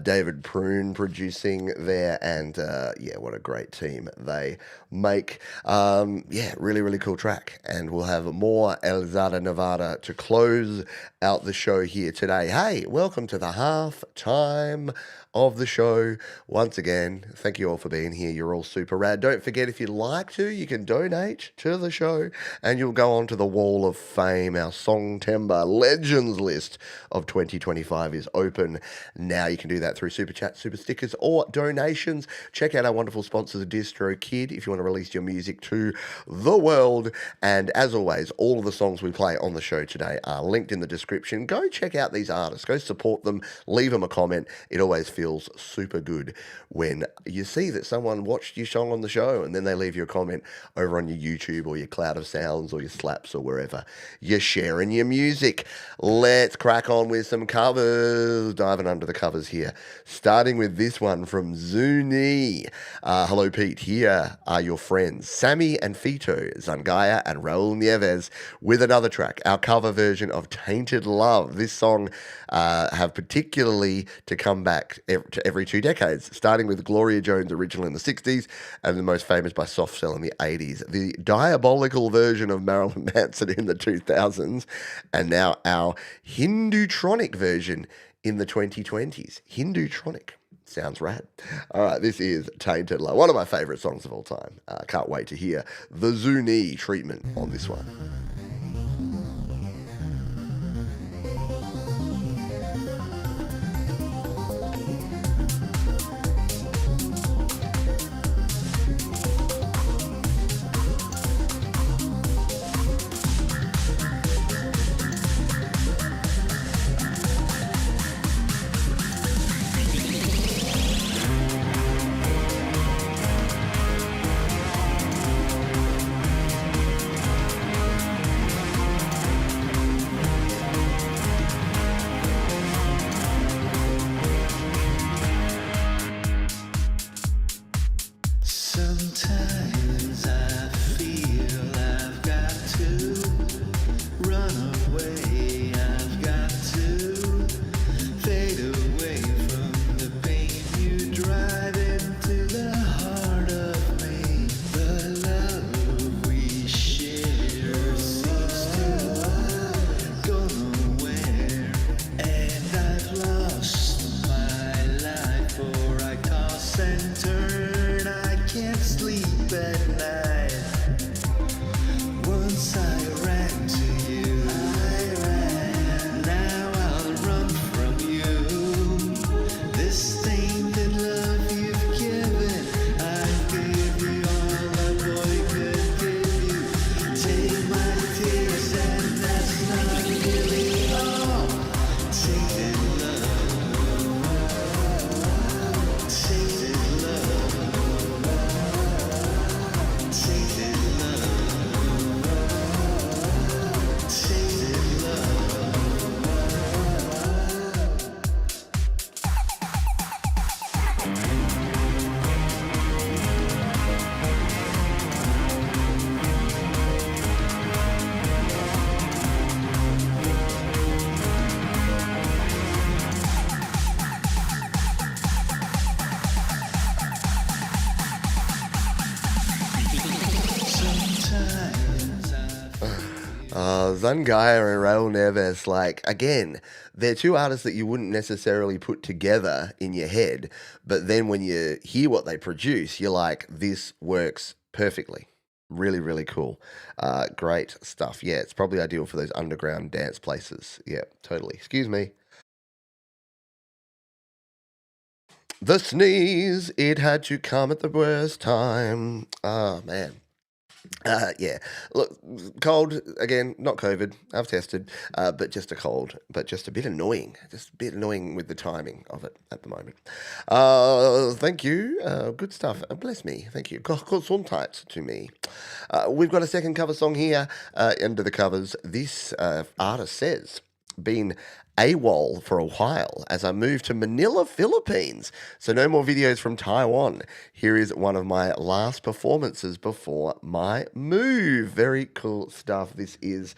David Prune producing there, and yeah, what a great team they make. Yeah, really, really cool track. And we'll have more Elzada Nevada to close out the show here today. Hey, welcome to the half time of the show. Once again, thank you all for being here. You're all super rad. Don't forget, if you'd like to, you can donate to the show and you'll go onto the Wall of Fame. Our Songtember Legends list of 2025 is open now. You can do that through Super Chat, Super Stickers, or donations. Check out our wonderful sponsors, DistroKid, if you want to release your music to the world. And as always, all of the songs we play on the show today are linked in the description. Go check out these artists. Go support them. Leave them a comment. It always feels super good when you see that someone watched your song on the show and then they leave you a comment over on your YouTube or your Cloud of Sounds or your Slaps or wherever you're sharing your music. Let's crack on with some covers. Diving under the covers here. Starting with this one from Zuni. Hello, Pete. Here are your friends, Sammy and Fito, Zangaya and Ra Neves, with another track, our cover version of Tainted Love. This song have particularly to come back to every 2 decades, starting with Gloria Jones' original in the 60s and the most famous by Soft Cell in the 80s, the diabolical version of Marilyn Manson in the 2000s, and now our Hindutronic version in the 2020s. Hindutronic. Sounds rad. All right, this is Tainted Love, one of my favourite songs of all time. Can't wait to hear the Zuni treatment on this one. Sometimes I feel I've got to run away, I've got to fade away from the pain you drive into the heart of me. The love we share seems to go nowhere, and I've lost my life, for I toss and turn, I can't sleep at night. Once I ran to you, now I'll run from you. This tainted love you've given, I gave you all a boy could give you. Take my tears and that's not really all. Tainted love, tainted love. Tainted love, tainted love. Sometimes Zangaya and Ra Neves, like, again, they're two artists that you wouldn't necessarily put together in your head, but then when you hear what they produce, you're like, this works perfectly. Really, really cool. Great stuff. Yeah, it's probably ideal for those underground dance places. Yeah, totally. Excuse me. The sneeze, it had to come at the worst time. Oh, man. Yeah, look, cold again, not COVID. I've tested, but just a cold, but just a bit annoying. Just a bit annoying with the timing of it at the moment. Thank you. Good stuff. Bless me. Thank you. Gesundheit to me. We've got a second cover song here. Under the covers, this artist says, been AWOL for a while as I moved to Manila, Philippines. So no more videos from Taiwan. Here is one of my last performances before my move. Very cool stuff. This is,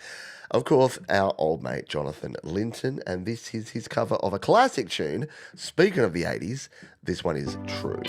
of course, our old mate Jonathan Linton, and this is his cover of a classic tune. Speaking of the 80s, this one is True.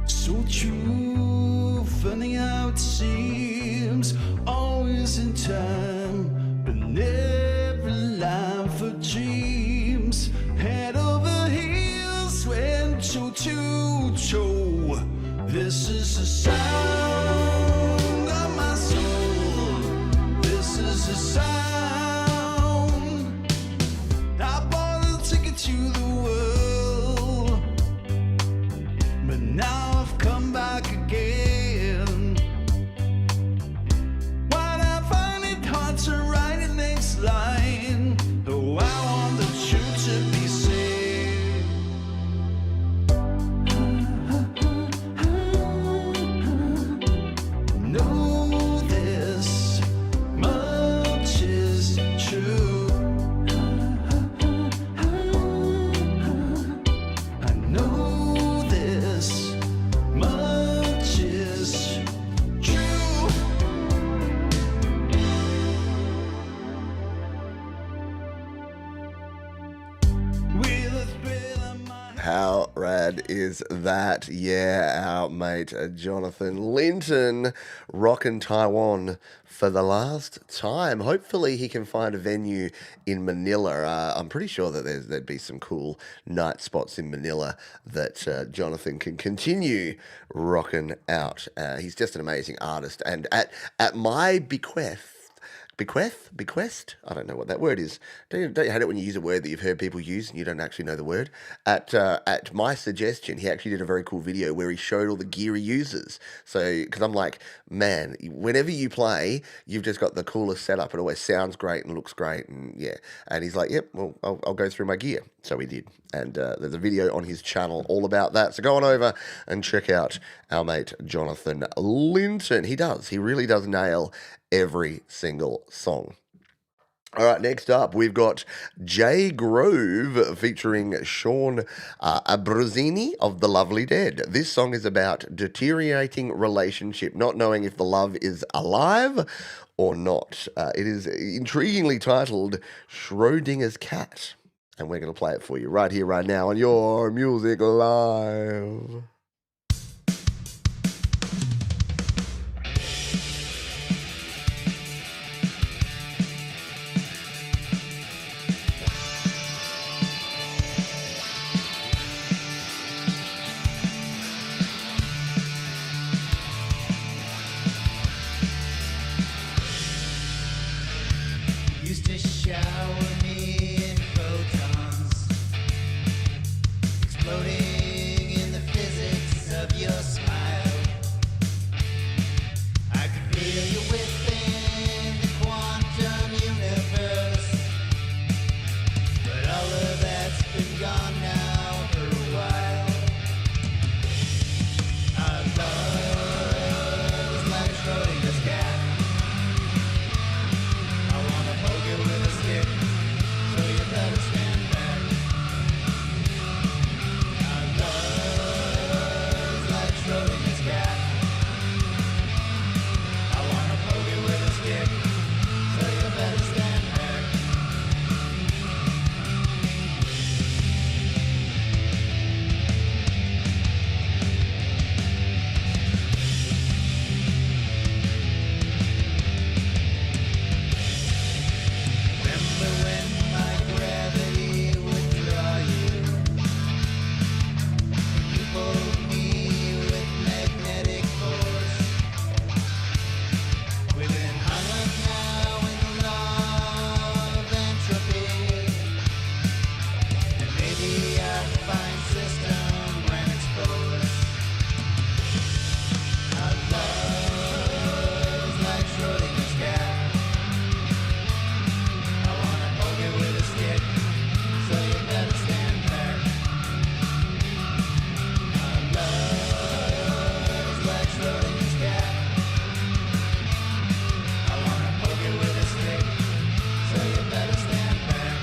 So true, funny how it seems, always in time, but never line for dreams. Head over heels, went toe to toe. This is the sound of my soul. This is the sound. I bought a ticket to the world, but now I've come back again. Why'd I find it hard to write the next line? Oh, I want the truth to be said. Know this much is true. I know this much is true. With a thrill of my How rad is that? Yeah, our mate Jonathan Linton rocking Taiwan for the last time. Hopefully he can find a venue in Manila. I'm pretty sure that there'd be some cool night spots in Manila that Jonathan can continue rocking out. He's just an amazing artist, and at my bequest. Bequest? I don't know what that word is. Don't you hate it when you use a word that you've heard people use and you don't actually know the word? At my suggestion, he actually did a very cool video where he showed all the gear he uses. So, because I'm like, man, whenever you play, you've just got the coolest setup. It always sounds great and looks great, and yeah. And he's like, yep, well, I'll go through my gear. So he did. And there's a video on his channel all about that. So go on over and check out our mate Jonathan Linton. He really does nail every single song. All right, next up, we've got J Grove featuring Sean Abraini of The Lovely Dead. This song is about deteriorating relationship, not knowing if the love is alive or not. It is intriguingly titled Schrodinger's Cat, and we're going to play it for you right here, right now on Your Music Live. used to shower me in protons, exploding in the physics. The fine system ran exposed. Our love is like Schrodinger's cat. I wanna poke it with a stick, so you better stand back. Our love is like Schrodinger's cat. I wanna poke it with a stick, so you better stand back.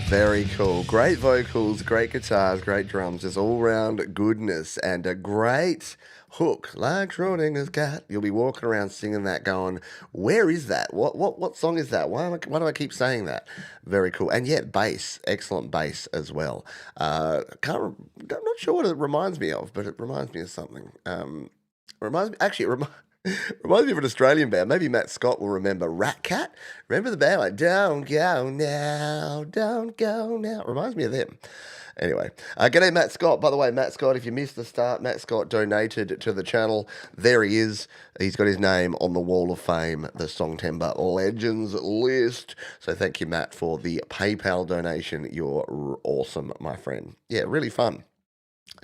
Very cool. Great vocals, great guitars, great drums. Just all round goodness and a great hook. Like Schrodinger's cat. You'll be walking around singing that going, where is that? What song is that? Why do I keep saying that? Very cool. And yet bass. Excellent bass as well. I'm not sure what it reminds me of, but it reminds me of something. Reminds me of an Australian band. Maybe Matt Scott will remember Rat Cat. Remember the band? Like, don't go now, don't go now. Reminds me of them. Anyway, g'day Matt Scott. By the way, Matt Scott, if you missed the start, Matt Scott donated to the channel. There he is. He's got his name on the Wall of Fame, the Songtember Legends list. So thank you, Matt, for the PayPal donation. You're awesome, my friend. Yeah, really fun.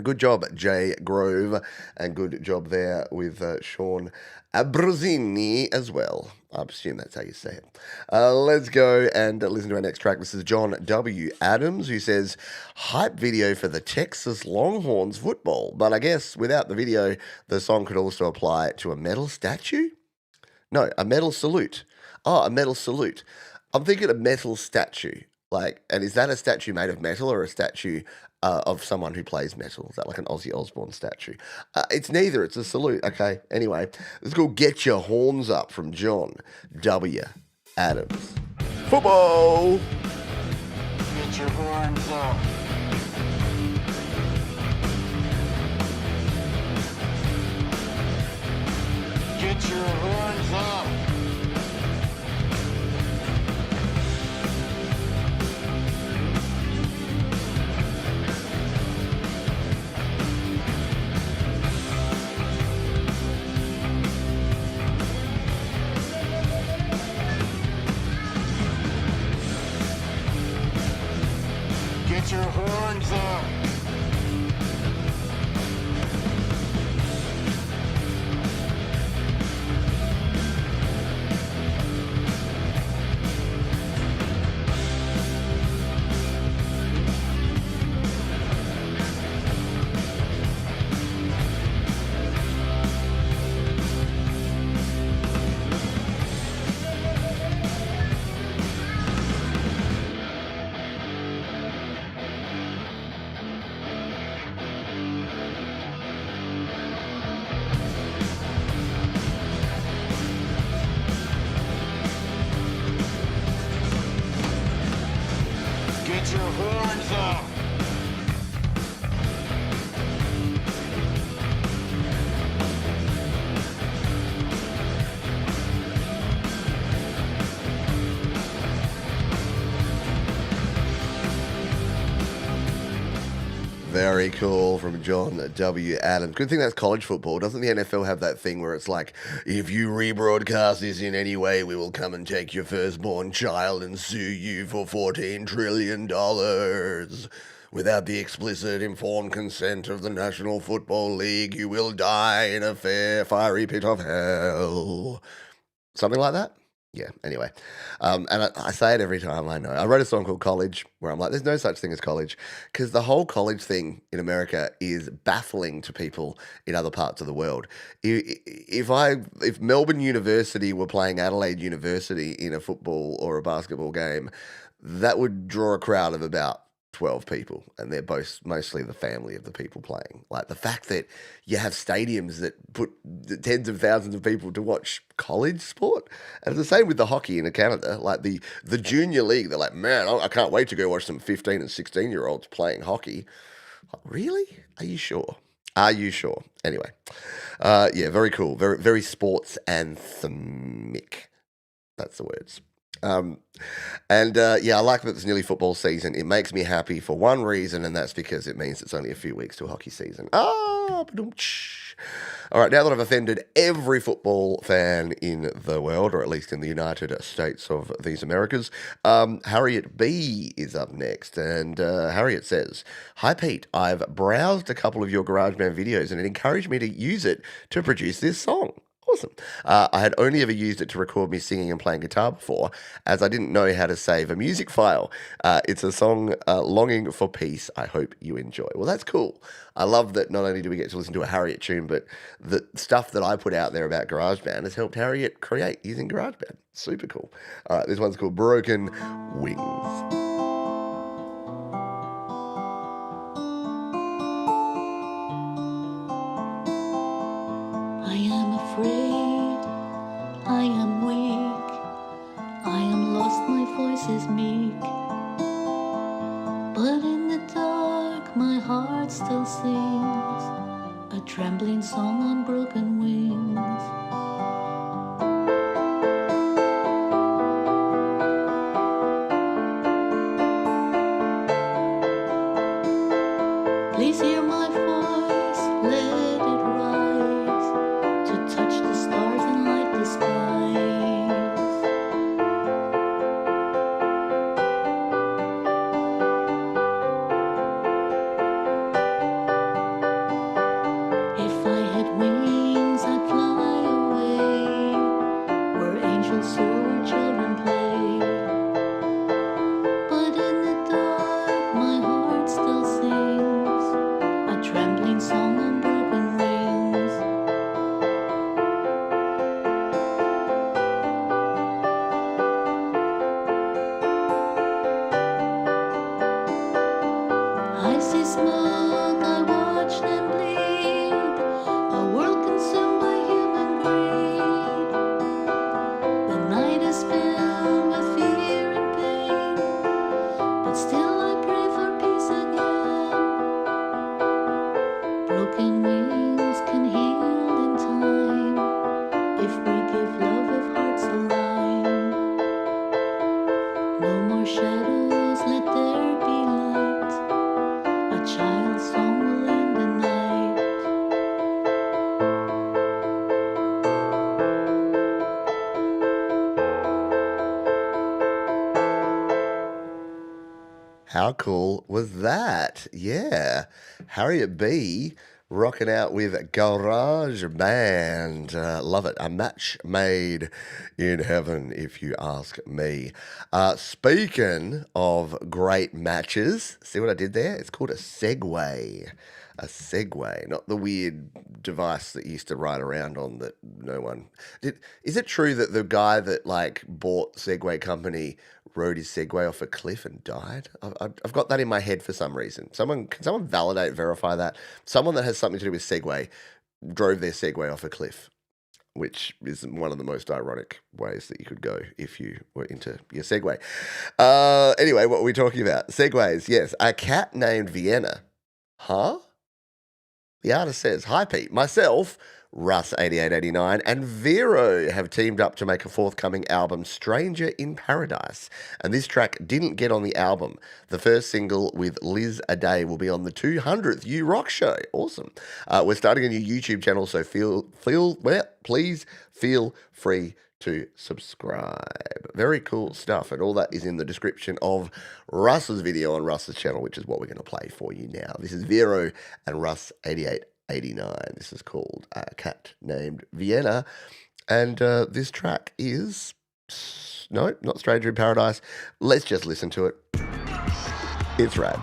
Good job, Jay Grove, and good job there with Sean Abraini as well. I assume that's how you say it. Let's go and listen to our next track. This is John W. Adams, who says, hype video for the Texas Longhorns football. But I guess without the video, the song could also apply to a metal statue? No, a metal salute. Oh, a metal salute. I'm thinking a metal statue. Like, and is that a statue made of metal or a statue of someone who plays metal? Is that like an Ozzy Osbourne statue? It's neither. It's a salute. Okay. Anyway, let's go Get Your Horns Up from John W. Adams. Football. Get your horns up. Get your horns up. Get your horns up. Get your horns up. Very cool from John W. Adams. Good thing that's college football. Doesn't the NFL have that thing where it's like, if you rebroadcast this in any way, we will come and take your firstborn child and sue you for $14 trillion without the explicit informed consent of the National Football League. You will die in a fiery pit of hell. Something like that? Yeah, anyway. And I say it every time, I know. I wrote a song called College, where I'm like, there's no such thing as college, because the whole college thing in America is baffling to people in other parts of the world. If Melbourne University were playing Adelaide University in a football or a basketball game, that would draw a crowd of about 12 people, and they're both mostly the family of the people playing. Like the fact that you have stadiums that put tens of thousands of people to watch college sport, and it's the same with the hockey in Canada. Like the junior league, they're like, man, I can't wait to go watch some 15 and 16-year-olds playing hockey. Like, really? Are you sure? Are you sure? Anyway, yeah, very cool. Very, very sports anthemic. That's the words. Yeah, I like that it's nearly football season. It makes me happy for one reason, and that's because it means it's only a few weeks to hockey season. All right, now that I've offended every football fan in the world, or at least in the United States of these Americas, Harriet B is up next. And Harriet says, "Hi, Pete. I've browsed a couple of your GarageBand videos, and it encouraged me to use it to produce this song. Awesome. I had only ever used it to record me singing and playing guitar before, as I didn't know how to save a music file. It's a song, Longing for Peace. I hope you enjoy." Well, that's cool. I love that not only do we get to listen to a Harriet tune, but the stuff that I put out there about GarageBand has helped Harriet create using GarageBand. Super cool. All right, this one's called Broken Wings. I am afraid, I am weak, I am lost, my voice is meek. But in the dark, my heart still sings a trembling song on broken wings. Please hear my voice, let it rise to touch the stars and light the skies. If I had wings, I'd fly away where angels soar, where children play. But in the dark, my heart still sings a trembling song on broken wings. I see smoke, I watch them bleed, a world consumed by human greed. The night is filled with fear and pain, but still I pray for peace again. Broken wings can heal in time if we give love, if hearts align. No more shadows, let there be light. A child's song will end the night. How cool was that? Yeah. Harriet B rocking out with Garage Band. Love it. A match made in heaven, if you ask me. Speaking of great matches, see what I did there? It's called a Segway. A Segway, not the weird device that you used to ride around on that no one did. Is it true that the guy that bought Segway Company rode his Segway off a cliff and died? I've got that in my head for some reason. Can someone validate, verify that? Someone that has something to do with Segway drove their Segway off a cliff, which is one of the most ironic ways that you could go if you were into your Segway. Anyway, what were we talking about? Segways, yes. A cat named Vienna. Huh? The artist says, "Hi Pete, myself, Russ 8889 and Vero have teamed up to make a forthcoming album, Stranger in Paradise. And this track didn't get on the album. The first single with Liz a Day will be on the 200th You Rock show." Awesome. We're starting a new YouTube channel, so please feel free to subscribe. Very cool stuff. And all that is in the description of Russ's video on Russ's channel, which is what we're going to play for you now. This is Vero and Russ 8889. This is called A Cat Named Vienna. And this track is... No, not Stranger in Paradise. Let's just listen to it. It's rad.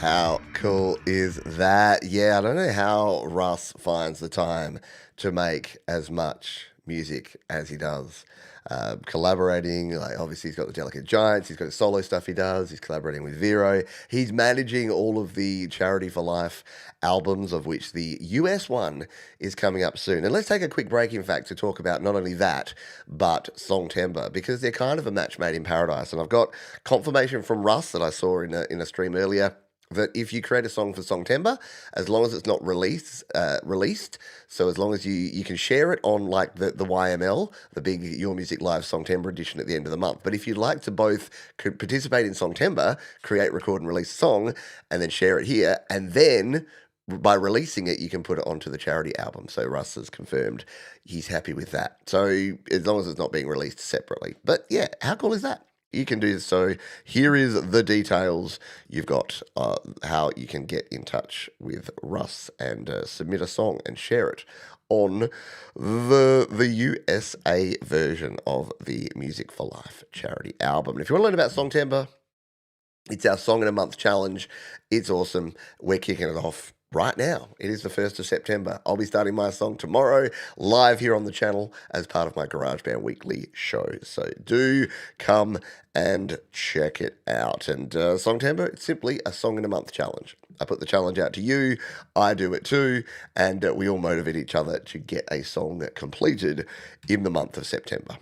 How cool is that? Yeah, I don't know how Russ finds the time to make as much music as he does. Collaborating, like obviously he's got the Delicate Giants, he's got the solo stuff he does, he's collaborating with Vero, he's managing all of the Charity for Life albums, of which the US one is coming up soon. And let's take a quick break, in fact, to talk about not only that, but Songtember, because they're kind of a match made in paradise. And I've got confirmation from Russ that I saw in a stream earlier that if you create a song for Songtember, as long as it's not released, so as long as you can share it on like the YML, the big Your Music Live Songtember edition at the end of the month. But if you'd like to both participate in Songtember, create, record, and release a song, and then share it here, and then by releasing it, you can put it onto the charity album. So Russ has confirmed he's happy with that. So as long as it's not being released separately. But yeah, how cool is that? You can do so. Here is the details. You've got how you can get in touch with Russ and submit a song and share it on the USA version of the Music for Life charity album. And if you want to learn about Songtember, it's our Song in a Month challenge. It's awesome. We're kicking it off right now. It is the 1st of September. I'll be starting my song tomorrow live here on the channel as part of my GarageBand weekly show. So do come and check it out. And Songtember, it's simply a Song in a Month challenge. I put the challenge out to you. I do it too. And we all motivate each other to get a song completed in the month of September.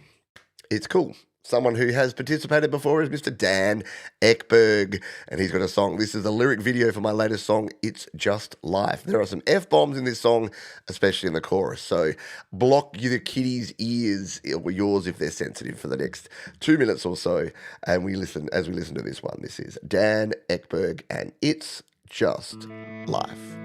It's cool. Someone who has participated before is Mr. Dan Eckberg, and he's got a song. This is the lyric video for my latest song, It's Just Life. There are some F-bombs in this song, especially in the chorus, so block the kiddies' ears, or yours if they're sensitive, for the next 2 minutes or so, and we listen to this one. This is Dan Eckberg, and It's Just Life.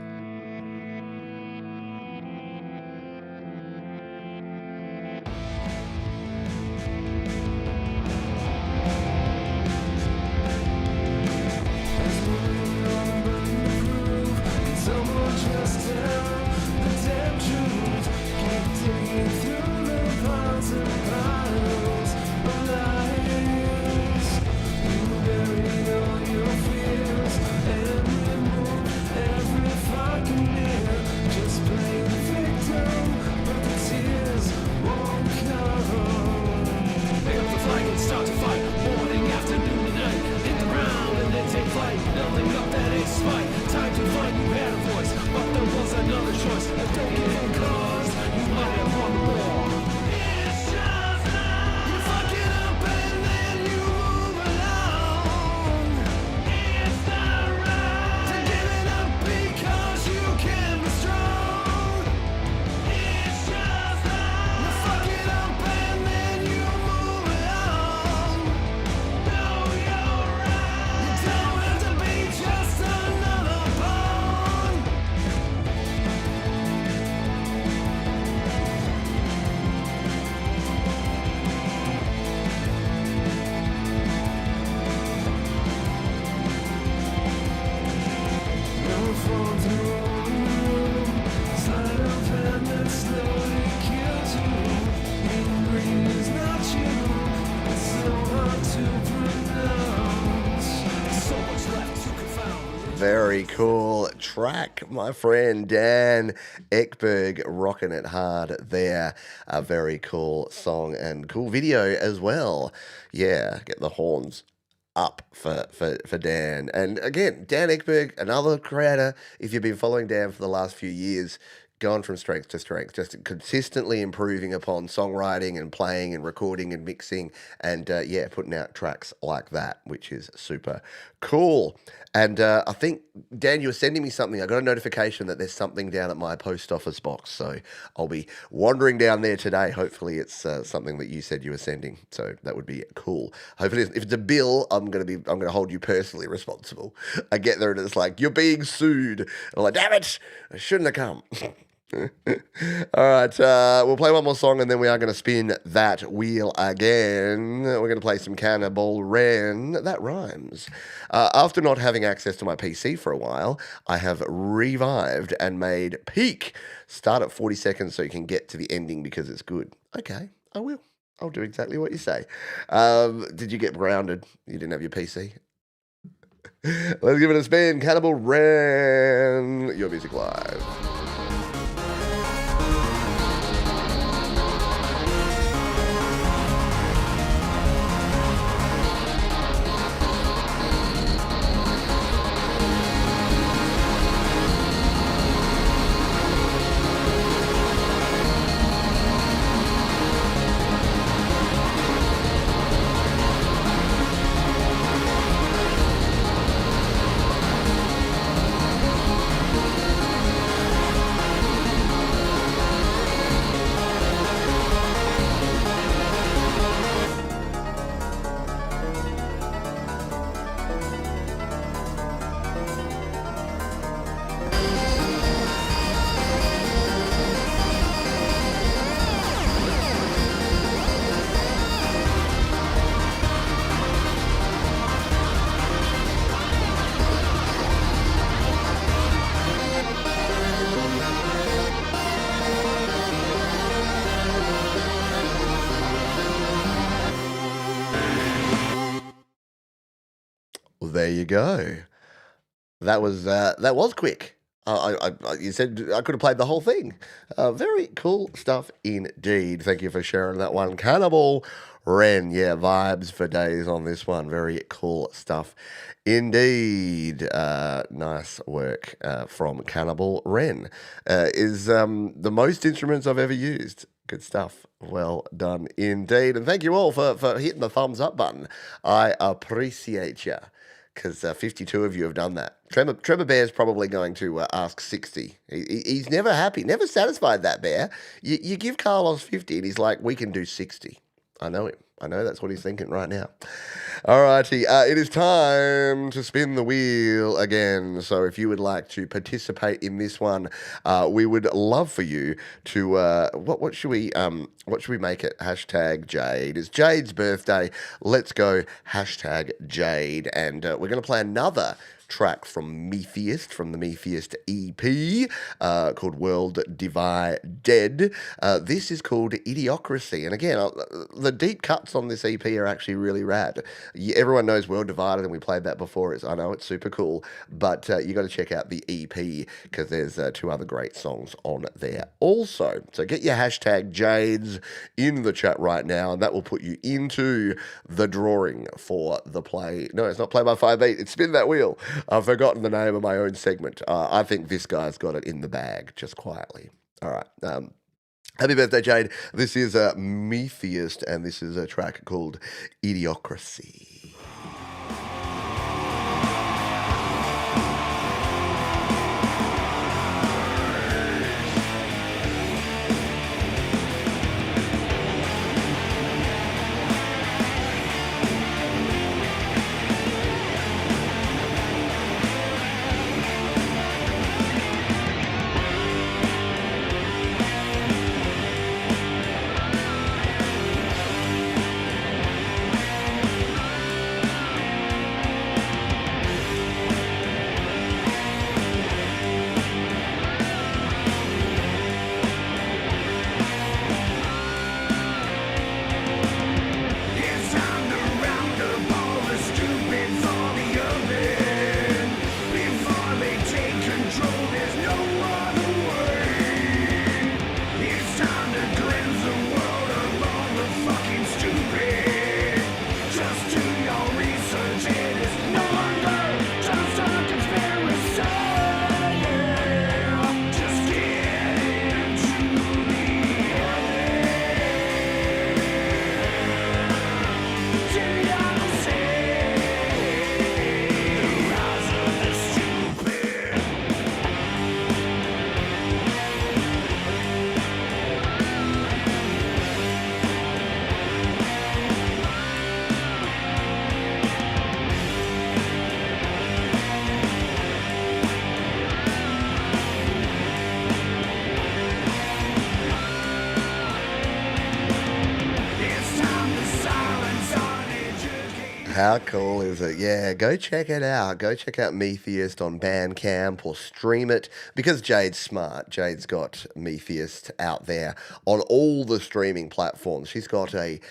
Very cool track, my friend Dan Eckberg, rocking it hard there. A very cool song and cool video as well. Yeah, get the horns up for Dan. And again, Dan Eckberg, another creator. If you've been following Dan for the last few years, gone from strength to strength, just consistently improving upon songwriting and playing and recording and mixing and, yeah, putting out tracks like that, which is super cool. And I think, Dan, you were sending me something. I got a notification that there's something down at my post office box, so I'll be wandering down there today. Hopefully it's something that you said you were sending, so that would be cool. Hopefully, if it's a bill, I'm gonna hold you personally responsible. I get there and it's like, you're being sued. And I'm like, damn it, I shouldn't have come. All right, we'll play one more song and then we are going to spin that wheel again. We're going to play some Cannibal Ren. That rhymes. After not having access to my PC for a while, I have revived and made Peak start at 40 seconds so you can get to the ending because it's good. Okay, I will. I'll do exactly what you say. Did you get grounded? You didn't have your PC? Let's give it a spin. Cannibal Ren, Your Music Live. Well, there you go. That was quick. You said I could have played the whole thing. Very cool stuff indeed. Thank you for sharing that one, Cannibal Ren. Yeah, vibes for days on this one. Very cool stuff indeed. Nice work from Cannibal Ren. Is the most instruments I've ever used. Good stuff. Well done indeed. And thank you all for hitting the thumbs up button. I appreciate you. Because 52 of you have done that. Trevor Bear's probably going to ask 60. He's never happy, never satisfied, that Bear. You give Carlos 50 and he's like, we can do 60. I know him. I know that's what he's thinking right now. Alrighty, it is time to spin the wheel again. So if you would like to participate in this one, we would love for you to what should we make it? Hashtag Jade. It's Jade's birthday. Let's go hashtag Jade, and we're going to play another track from Metheist, from the Metheist EP, called World Divided. This is called Idiocracy. And again, the deep cuts on this EP are actually really rad. Everyone knows World Divided, and we played that before. I know it's super cool, but you got to check out the EP because there's two other great songs on there also. So get your hashtag Jades in the chat right now, and that will put you into the drawing for the play. No, it's not Play by 5 Beat. It's Spin That Wheel. I've forgotten the name of my own segment. I think this guy's got it in the bag, just quietly. All right. Happy birthday, Jade. This is Metheist, and this is a track called Idiocracy. How cool is it? Yeah, go check it out. Go check out Metheist on Bandcamp or stream it because Jade's smart. Jade's got Metheist out there on all the streaming platforms. She's got a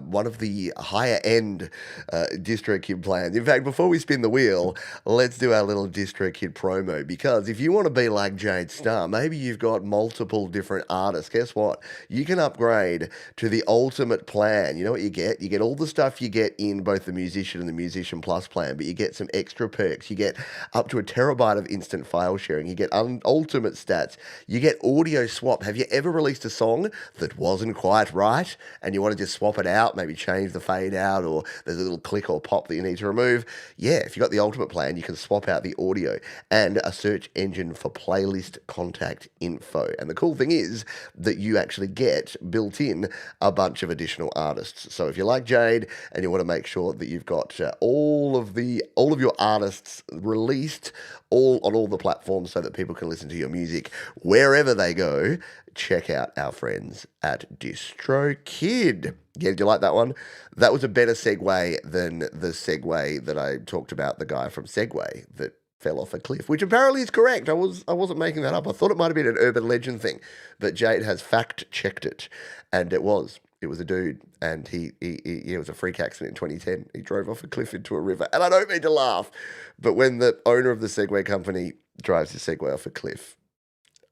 one of the higher end DistroKid plans. In fact, before we spin the wheel, let's do our little DistroKid promo because if you want to be like Jade Star, maybe you've got multiple different artists. Guess what? You can upgrade to the ultimate plan. You know what you get? You get all the stuff you get in both the Musician and the Musician Plus plan, but you get some extra perks. You get up to 1 terabyte of instant file sharing. You get ultimate stats. You get audio swap. Have you ever released a song that wasn't quite right and you want to just swap it out, maybe change the fade out or there's a little click or pop that you need to remove? Yeah, if you got the ultimate plan, you can swap out the audio and a search engine for playlist contact info. And the cool thing is that you actually get built in a bunch of additional artists. So if you like Jade and you want to make sure that you've got all of your artists released all on all the platforms so that people can listen to your music wherever they go, check out our friends at DistroKid. Yeah, did you like that one? That was a better segue than the segue that I talked about, the guy from Segway that fell off a cliff, which apparently is correct. I wasn't making that up. I thought it might have been an urban legend thing, but Jade has fact-checked it, and it was. It was a dude, and it was a freak accident in 2010. He drove off a cliff into a river, and I don't mean to laugh, but when the owner of the Segway company drives his Segway off a cliff,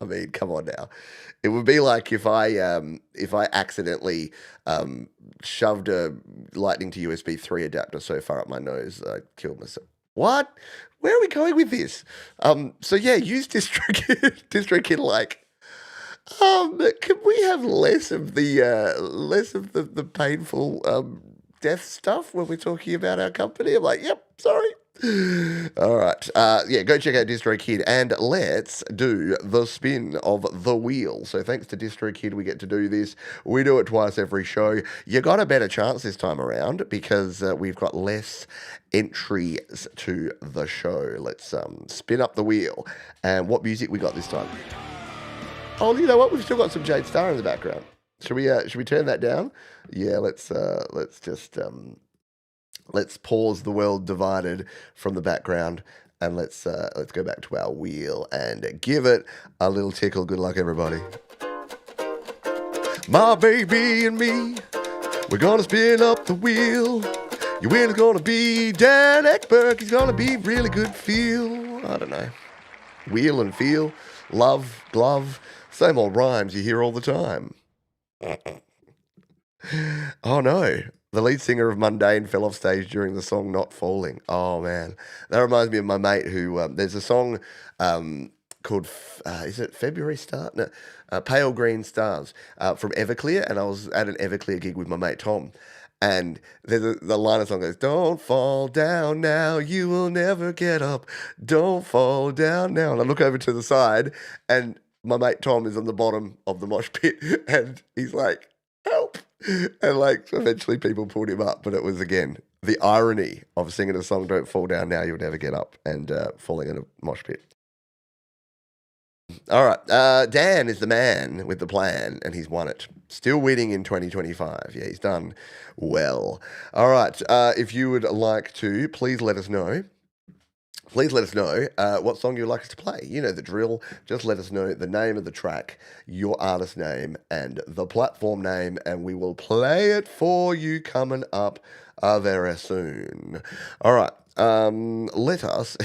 I mean, come on now. It would be like if I accidentally shoved a Lightning to USB 3 adapter so far up my nose, I killed myself. What? Where are we going with this? So yeah, use DistroKid like. Can we have less of the painful death stuff when we're talking about our company? I'm like, yep, sorry. All right. Yeah, go check out DistroKid and let's do the spin of the wheel. So thanks to DistroKid, we get to do this. We do it twice every show. You got a better chance this time around because we've got less entries to the show. Let's spin up the wheel. And what music we got this time? Oh, you know what? We've still got some Jade Star in the background. Should we turn that down? Yeah, let's just let's pause the world divided from the background and let's go back to our wheel and give it a little tickle. Good luck, everybody. My baby and me, we're gonna spin up the wheel. Your winner's gonna be Dan Eckberg. He's gonna be really good feel. I don't know. Wheel and feel, love, glove. Same old rhymes you hear all the time. Oh no, the lead singer of Mundane fell off stage during the song Not Falling. Oh man, that reminds me of my mate who, there's a song called, is it February Start? No, Pale Green Stars from Everclear, and I was at an Everclear gig with my mate Tom. And there's the line of the song goes, don't fall down now, you will never get up. Don't fall down now. And I look over to the side and my mate Tom is on the bottom of the mosh pit and he's like, help. And like eventually people pulled him up, but it was again the irony of singing a song, Don't Fall Down Now, You'll Never Get Up, and falling in a mosh pit. All right, Dan is the man with the plan, and he's won it. Still winning in 2025. Yeah, he's done well. All right, if you would like to, please let us know. Please let us know what song you'd like us to play. You know the drill. Just let us know the name of the track, your artist name, and the platform name, and we will play it for you coming up very soon. All right. Let us,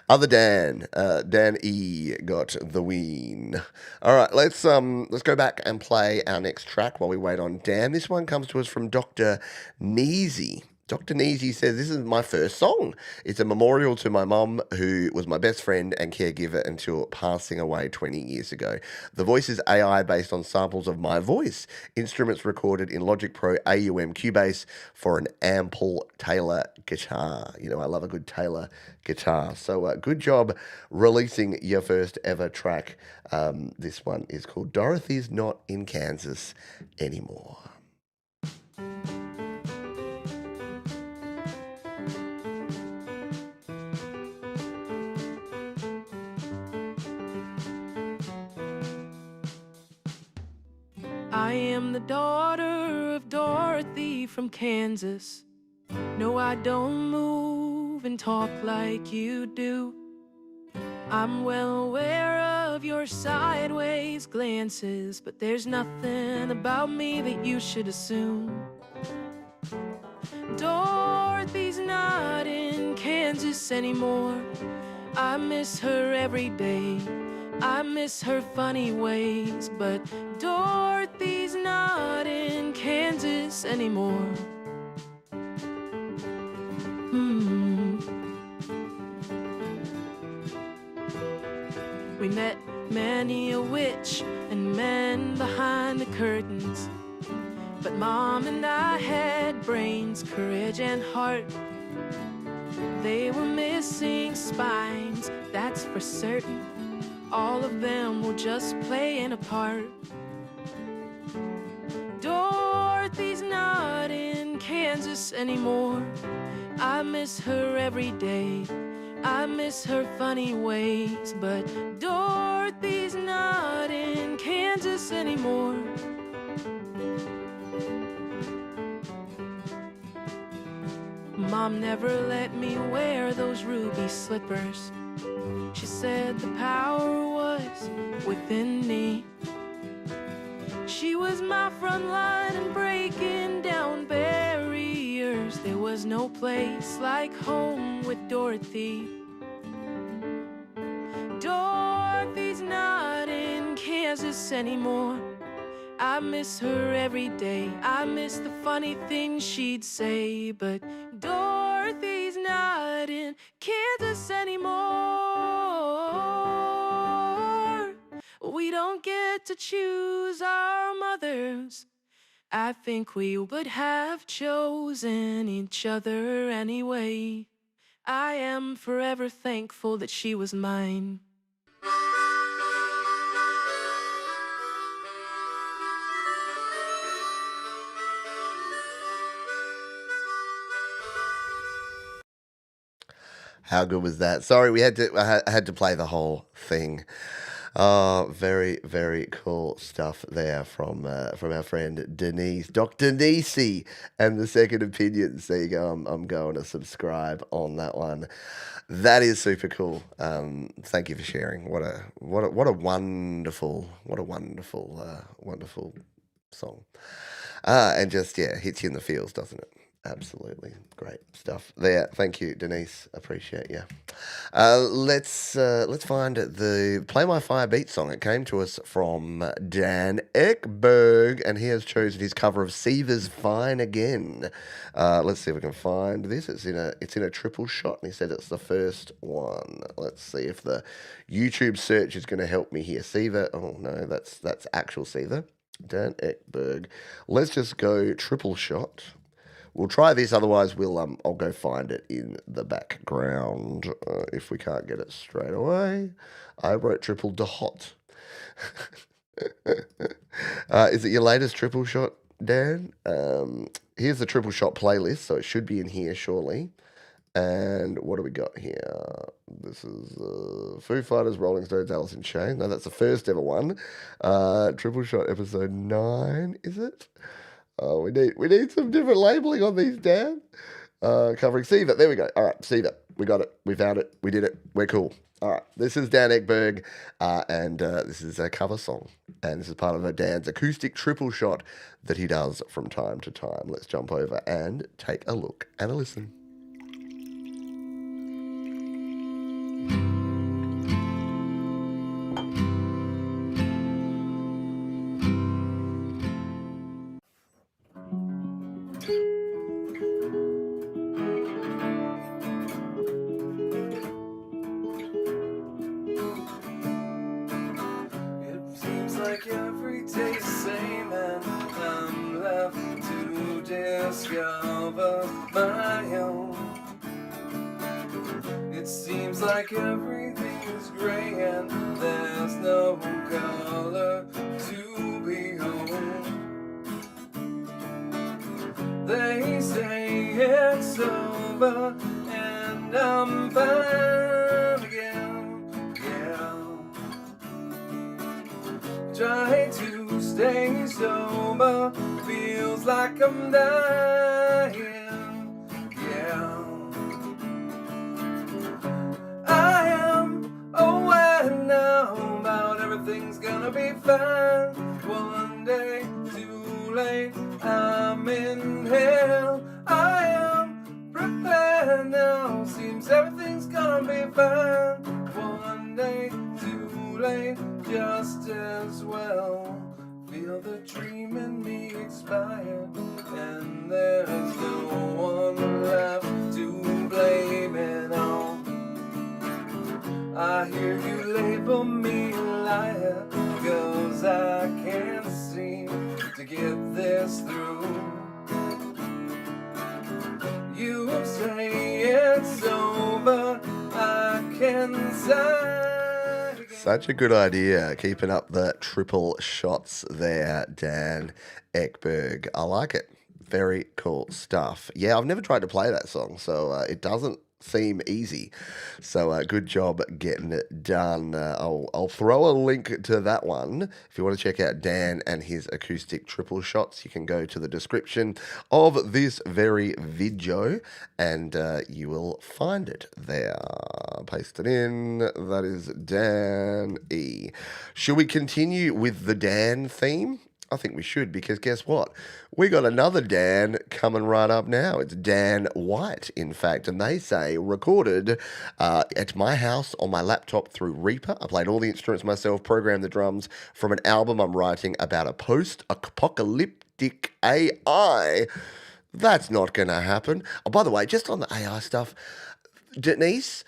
other Dan E got the win. All right, let's go back and play our next track while we wait on Dan. This one comes to us from Dr. Nezy. Dr. Nezy says, this is my first song. It's a memorial to my mum, who was my best friend and caregiver until passing away 20 years ago. The voice is AI based on samples of my voice. Instruments recorded in Logic Pro AUM Cubase for an ample Taylor guitar. You know, I love a good Taylor guitar. So good job releasing your first ever track. This one is called Dorothy's Not in Kansas Anymore. I am the daughter of Dorothy from Kansas. No, I don't move and talk like you do. I'm well aware of your sideways glances, but there's nothing about me that you should assume. Dorothy's not in Kansas anymore. I miss her every day. I miss her funny ways, but Dorothy's not in Kansas anymore. We met many a witch and men behind the curtains, but Mom and I had brains, courage, and heart. They were missing spines, that's for certain. All of them were just playing a part. Dorothy's not in Kansas anymore. I miss her every day. I miss her funny ways, but Dorothy's not in Kansas anymore. Mom never let me wear those ruby slippers. She said the power was within me. She was my front line and breaking down barriers. There was no place like home with Dorothy. Dorothy's not in Kansas anymore. I miss her every day. I miss the funny things she'd say, but Dorothy's not in Kansas anymore. We don't get to choose our mothers. I think we would have chosen each other anyway. I am forever thankful that she was mine. How good was that? Sorry, I had to play the whole thing. Very, very cool stuff there from our friend Denise, Dr. Nezy, and the Second Opinions. There you go. I'm going to subscribe on that one. That is super cool. Thank you for sharing. What a wonderful song. And just hits you in the feels, doesn't it? Absolutely great stuff there. Thank you, Denise. Appreciate you. Let's find the Play My Fire Beat song. It came to us from Dan Eckberg, and he has chosen his cover of Seether's Fine Again. Let's see if we can find this. It's in a triple shot, and he said it's the first one. Let's see if the YouTube search is going to help me here. Seether. Oh no, that's actual Seether. Dan Eckberg. Let's just go triple shot. We'll try this, otherwise I'll go find it in the background if we can't get it straight away. I wrote triple dot. Is it your latest triple shot, Dan? Here's the triple shot playlist, so it should be in here shortly. And what do we got here? This is Foo Fighters, Rolling Stones, Alice in Chains. No, that's the first ever one. Triple shot episode 9, is it? Oh, we need some different labeling on these, Dan. Covering Seether. There we go. All right, Seether. We got it. We found it. We did it. We're cool. All right. This is Dan Eckberg, and this is a cover song. And this is part of Dan's acoustic triple shot that he does from time to time. Let's jump over and take a look and a listen. Discover my own. It seems like everything is gray and there's no color to behold. They say it's over and I'm fine again. Yeah. Try to stay sober, feels like I'm dying. be fine. One day, too late, I'm in hell. I am prepared now. Seems everything's gonna be fine. One day, too late, just as well. Feel the dream in me expire, and there's no one left to blame it on. I hear you label me a liar, 'cause I can't seem to get this through. You say it's over, I can sigh again. Such a good idea. Keeping up the triple shots there, Dan Eckberg. I like it. Very cool stuff. Yeah, I've never tried to play that song, so it doesn't seem easy. So good job getting it done. I'll throw a link to that one. If you want to check out Dan and his acoustic triple shots, you can go to the description of this very video and you will find it there. Paste it in. That is Dan E. Should we continue with the Dan theme? I think we should, because guess what? We got another Dan coming right up now. It's Dan White, in fact, and they say recorded at my house on my laptop through Reaper. I played all the instruments myself, programmed the drums from an album I'm writing about a post-apocalyptic AI. That's not going to happen. Oh, by the way, just on the AI stuff, Denise,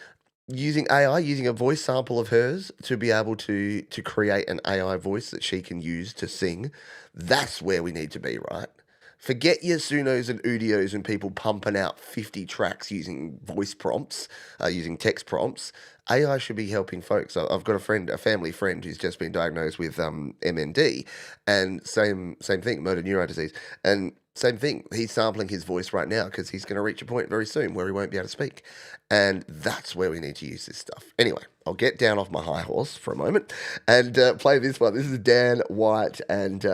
using AI, using a voice sample of hers to be able to create an AI voice that she can use to sing, that's where we need to be, right? Forget your Sunos and Udios and people pumping out 50 tracks using voice prompts, using text prompts. AI should be helping folks. I've got a family friend who's just been diagnosed with MND, and same thing, motor neurone disease, and same thing. He's sampling his voice right now because he's going to reach a point very soon where he won't be able to speak. And that's where we need to use this stuff. Anyway, I'll get down off my high horse for a moment and play this one. This is Dan White and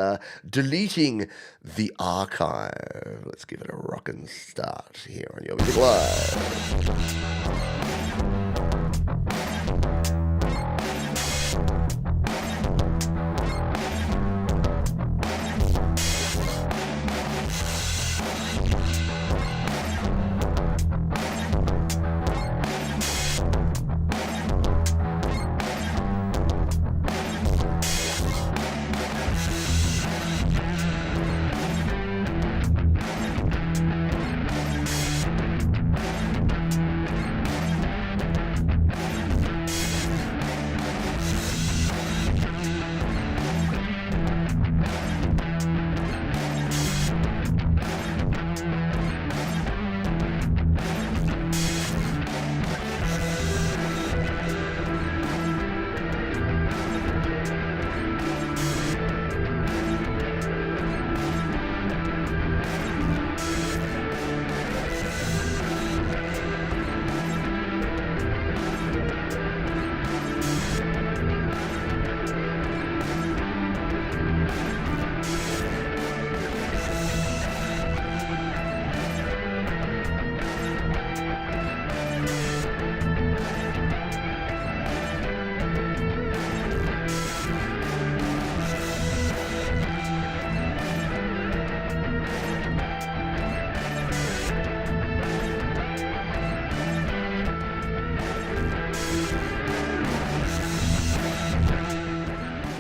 Deleting the Archive. Let's give it a rockin' start here on Your Music Live.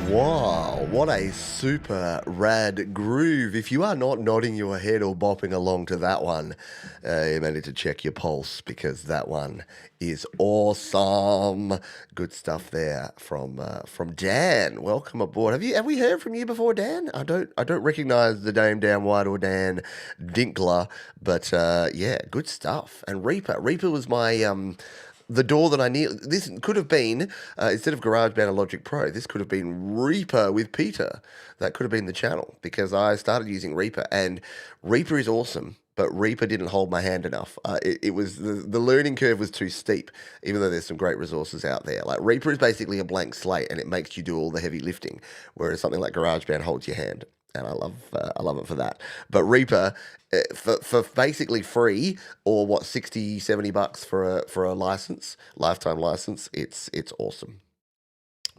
Wow, what a super rad groove. If you are not nodding your head or bopping along to that one, you may need to check your pulse, because that one is awesome. Good stuff there from Dan. Welcome aboard. Have we heard from you before, Dan? I don't recognize the name Dan White or Dan Dinkler, but yeah, good stuff. And Reaper was my the door that I knew. This could have been, instead of GarageBand and Logic Pro, this could have been Reaper with Peter. That could have been the channel, because I started using Reaper, and Reaper is awesome, but Reaper didn't hold my hand enough. It was, the learning curve was too steep, even though there's some great resources out there. Like, Reaper is basically a blank slate, and it makes you do all the heavy lifting, whereas something like GarageBand holds your hand. And I love it for that. But Reaper, for basically free, or what, $60-$70 for a license, lifetime license, it's awesome.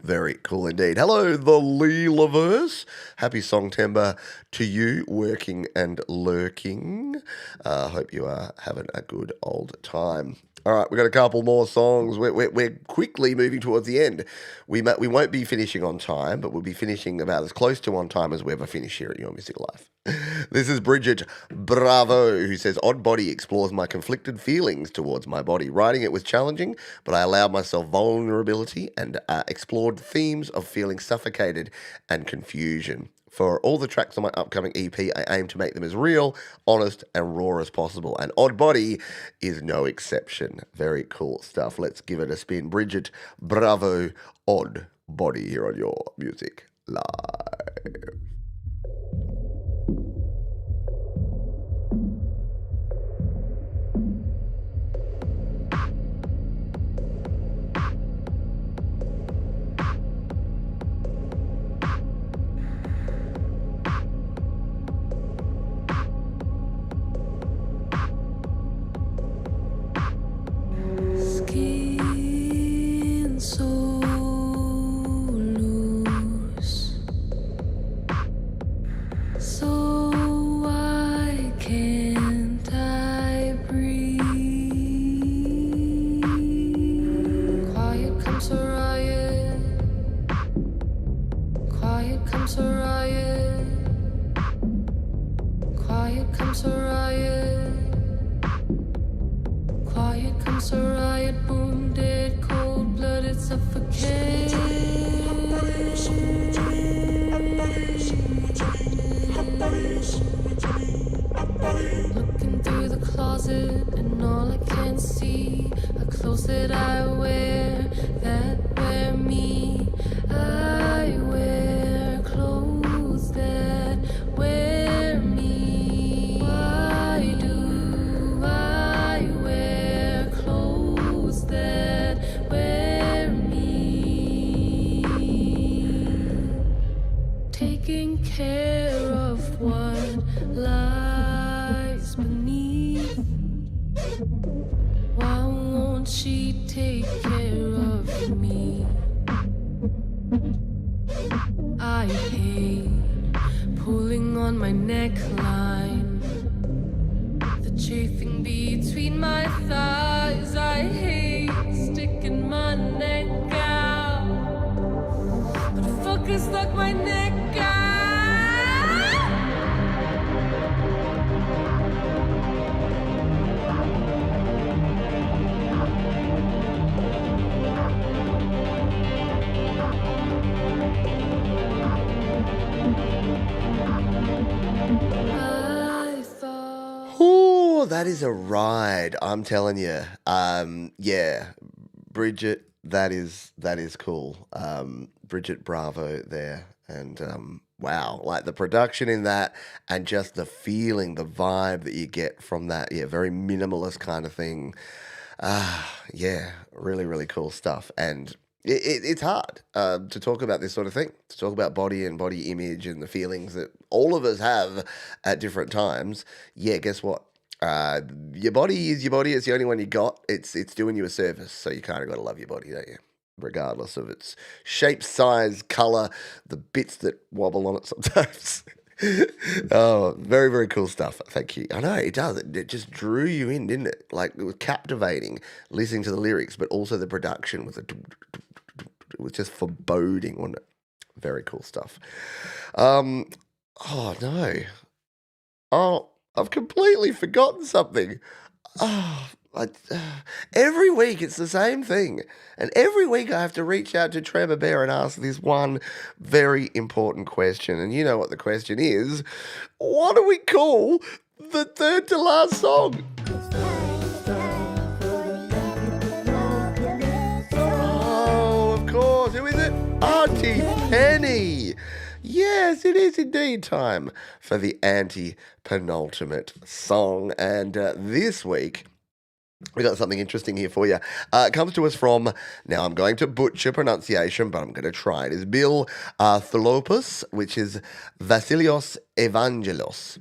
Very cool indeed. Hello, the Leelaverse. Happy Songtember to you, working and lurking. Hope you are having a good old time. All right, we've got a couple more songs. We're quickly moving towards the end. We won't be finishing on time, but we'll be finishing about as close to on time as we ever finish here at Your Music Life. This is Bridget Bravo, who says, Odd Body explores my conflicted feelings towards my body. Writing it was challenging, but I allowed myself vulnerability and explored themes of feeling suffocated and confusion. For all the tracks on my upcoming EP, I aim to make them as real, honest, and raw as possible. And Odd Body is no exception. Very cool stuff. Let's give it a spin. Bridget Bravo, Odd Body here on Your Music Live. Skin so loose, so why can't I breathe? Quiet comes a riot, quiet comes a riot, quiet comes a riot. Quiet comes a riot, boom, dead, cold-blooded suffocate. Looking through the closet, and all I can see are clothes that I wear, that wear me. I wear clothes that wear me. Why do I wear clothes that wear me? Taking care of what lies beneath. Why won't she take care of me? I hate pulling on my neckline, the chafing between my thighs. I hate sticking my neck out, but fucker stuck my neck out. I thought Ooh, that is a ride, I'm telling you. Yeah, Bridget, that is cool. Bridget Bravo there, and wow, like the production in that, and just the feeling, the vibe that you get from that. Yeah, very minimalist kind of thing. Yeah, really, really cool stuff. And it's hard to talk about this sort of thing, to talk about body and body image and the feelings that all of us have at different times. Yeah, guess what? Your body is your body. It's the only one you got. It's doing you a service, so you kind of got to love your body, don't you? Regardless of its shape, size, color, the bits that wobble on it sometimes. Oh, very, very cool stuff. Thank you. I know it does. It just drew you in, didn't it? Like, it was captivating listening to the lyrics, but also the production was it was just foreboding, wasn't it? Very cool stuff. Oh no. Oh, I've completely forgotten something. Oh, every week it's the same thing. And every week I have to reach out to Trevor Bear and ask this one very important question. And you know what the question is. What do we call the third to last song? Oh, of course. Who is it? Auntie Penny. Yes, it is indeed time for the anti-penultimate song. And this week, we got something interesting here for you. It comes to us from, now I'm going to butcher pronunciation, but I'm going to try it. It's Bill Thealupus, which is Vasilios Evangelos.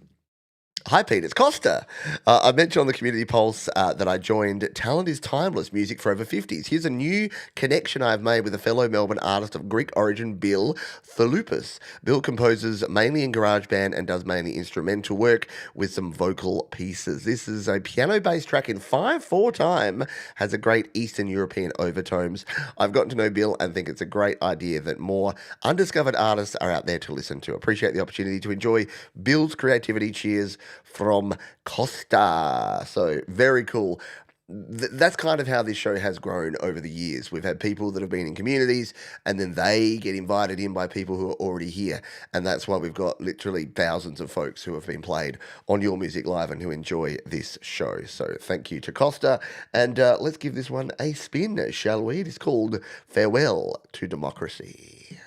Hi, Pete. It's Costa. I mentioned on the community pulse that I joined Talent is Timeless Music for Over 50s. Here's a new connection I've made with a fellow Melbourne artist of Greek origin, Bill Thealupus. Bill composes mainly in GarageBand and does mainly instrumental work with some vocal pieces. This is a piano-based track in 5/4 time, has a great Eastern European overtones. I've gotten to know Bill and think it's a great idea that more undiscovered artists are out there to listen to. Appreciate the opportunity to enjoy Bill's creativity. Cheers from Costa. So very cool. That's kind of how this show has grown over the years. We've had people that have been in communities and then they get invited in by people who are already here. And that's why we've got literally thousands of folks who have been played on Your Music Live and who enjoy this show. So thank you to Costa. And let's give this one a spin, shall we? It is called Farewell to Democracy.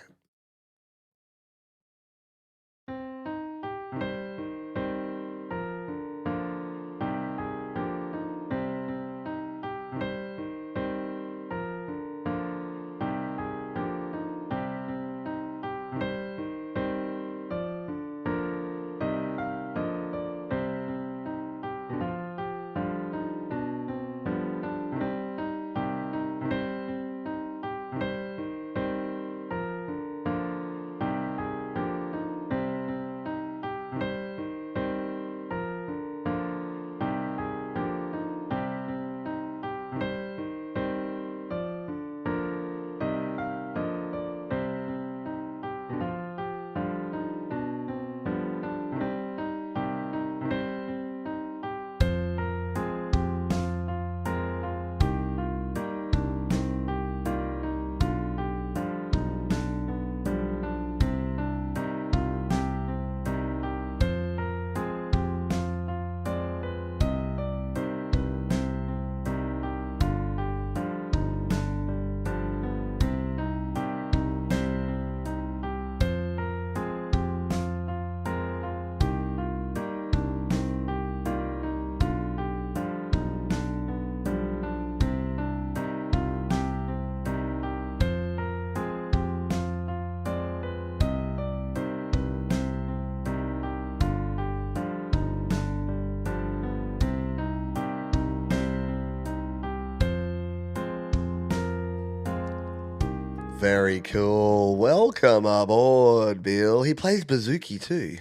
Very cool. Welcome aboard, Bill. He plays bouzouki too.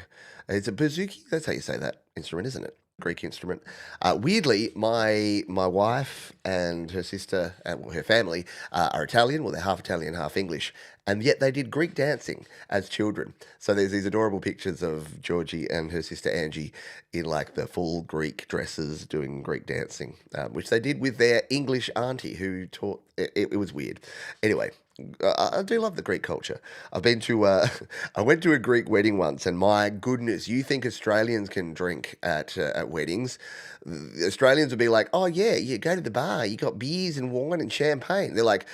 It's a bouzouki. That's how you say that instrument, isn't it? Greek instrument. Weirdly, my wife and her sister and her family are Italian. Well, they're half Italian, half English, and yet they did Greek dancing as children. So there's these adorable pictures of Georgie and her sister Angie in like the full Greek dresses doing Greek dancing, which they did with their English auntie who taught. It was weird. Anyway. I do love the Greek culture. I've been to, I went to a Greek wedding once, and my goodness, you think Australians can drink at weddings? The Australians would be like, oh yeah, you go to the bar, you got beers and wine and champagne. They're like,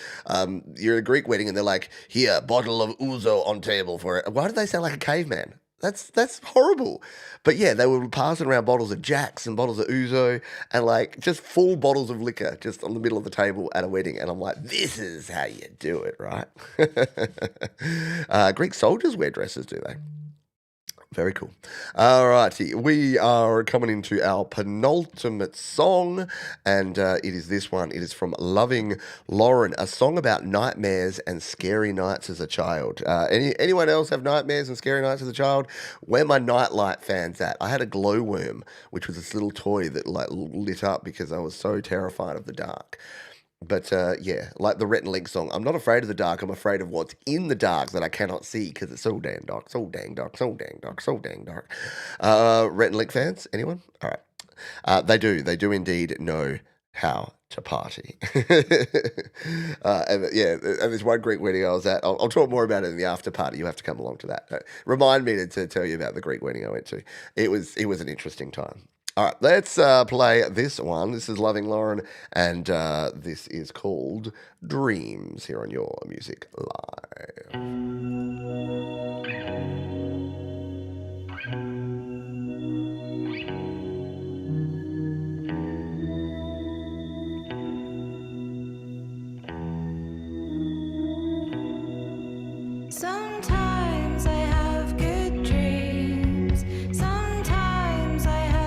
you're at a Greek wedding, and they're like, here, bottle of ouzo on table for it. Why do they sound like a caveman? That's horrible. But yeah, they were passing around bottles of Jacks and bottles of ouzo and like just full bottles of liquor just on the middle of the table at a wedding. And I'm like, this is how you do it, right? Greek soldiers wear dresses, do they? Very cool. All righty, we are coming into our penultimate song, and it is this one. It is from Loving Lauren, a song about nightmares and scary nights as a child. Anyone else have nightmares and scary nights as a child? Where my nightlight fans at? I had a glowworm, which was this little toy that like lit up because I was so terrified of the dark. But yeah, like the Rhett and Link song, I'm not afraid of the dark, I'm afraid of what's in the dark that I cannot see because it's so dang dark, so dang dark, so dang dark, so dang dark. Rhett and Link fans, anyone? All right. They do indeed know how to party. And yeah, and there's one Greek wedding I was at. I'll talk more about it in the after party. You have to come along to that. Remind me to tell you about the Greek wedding I went to. It was an interesting time. All right, let's play this one. This is Loving Lauren, and this is called Dreams here on Your Music Live. Sometimes I have good dreams. Sometimes I have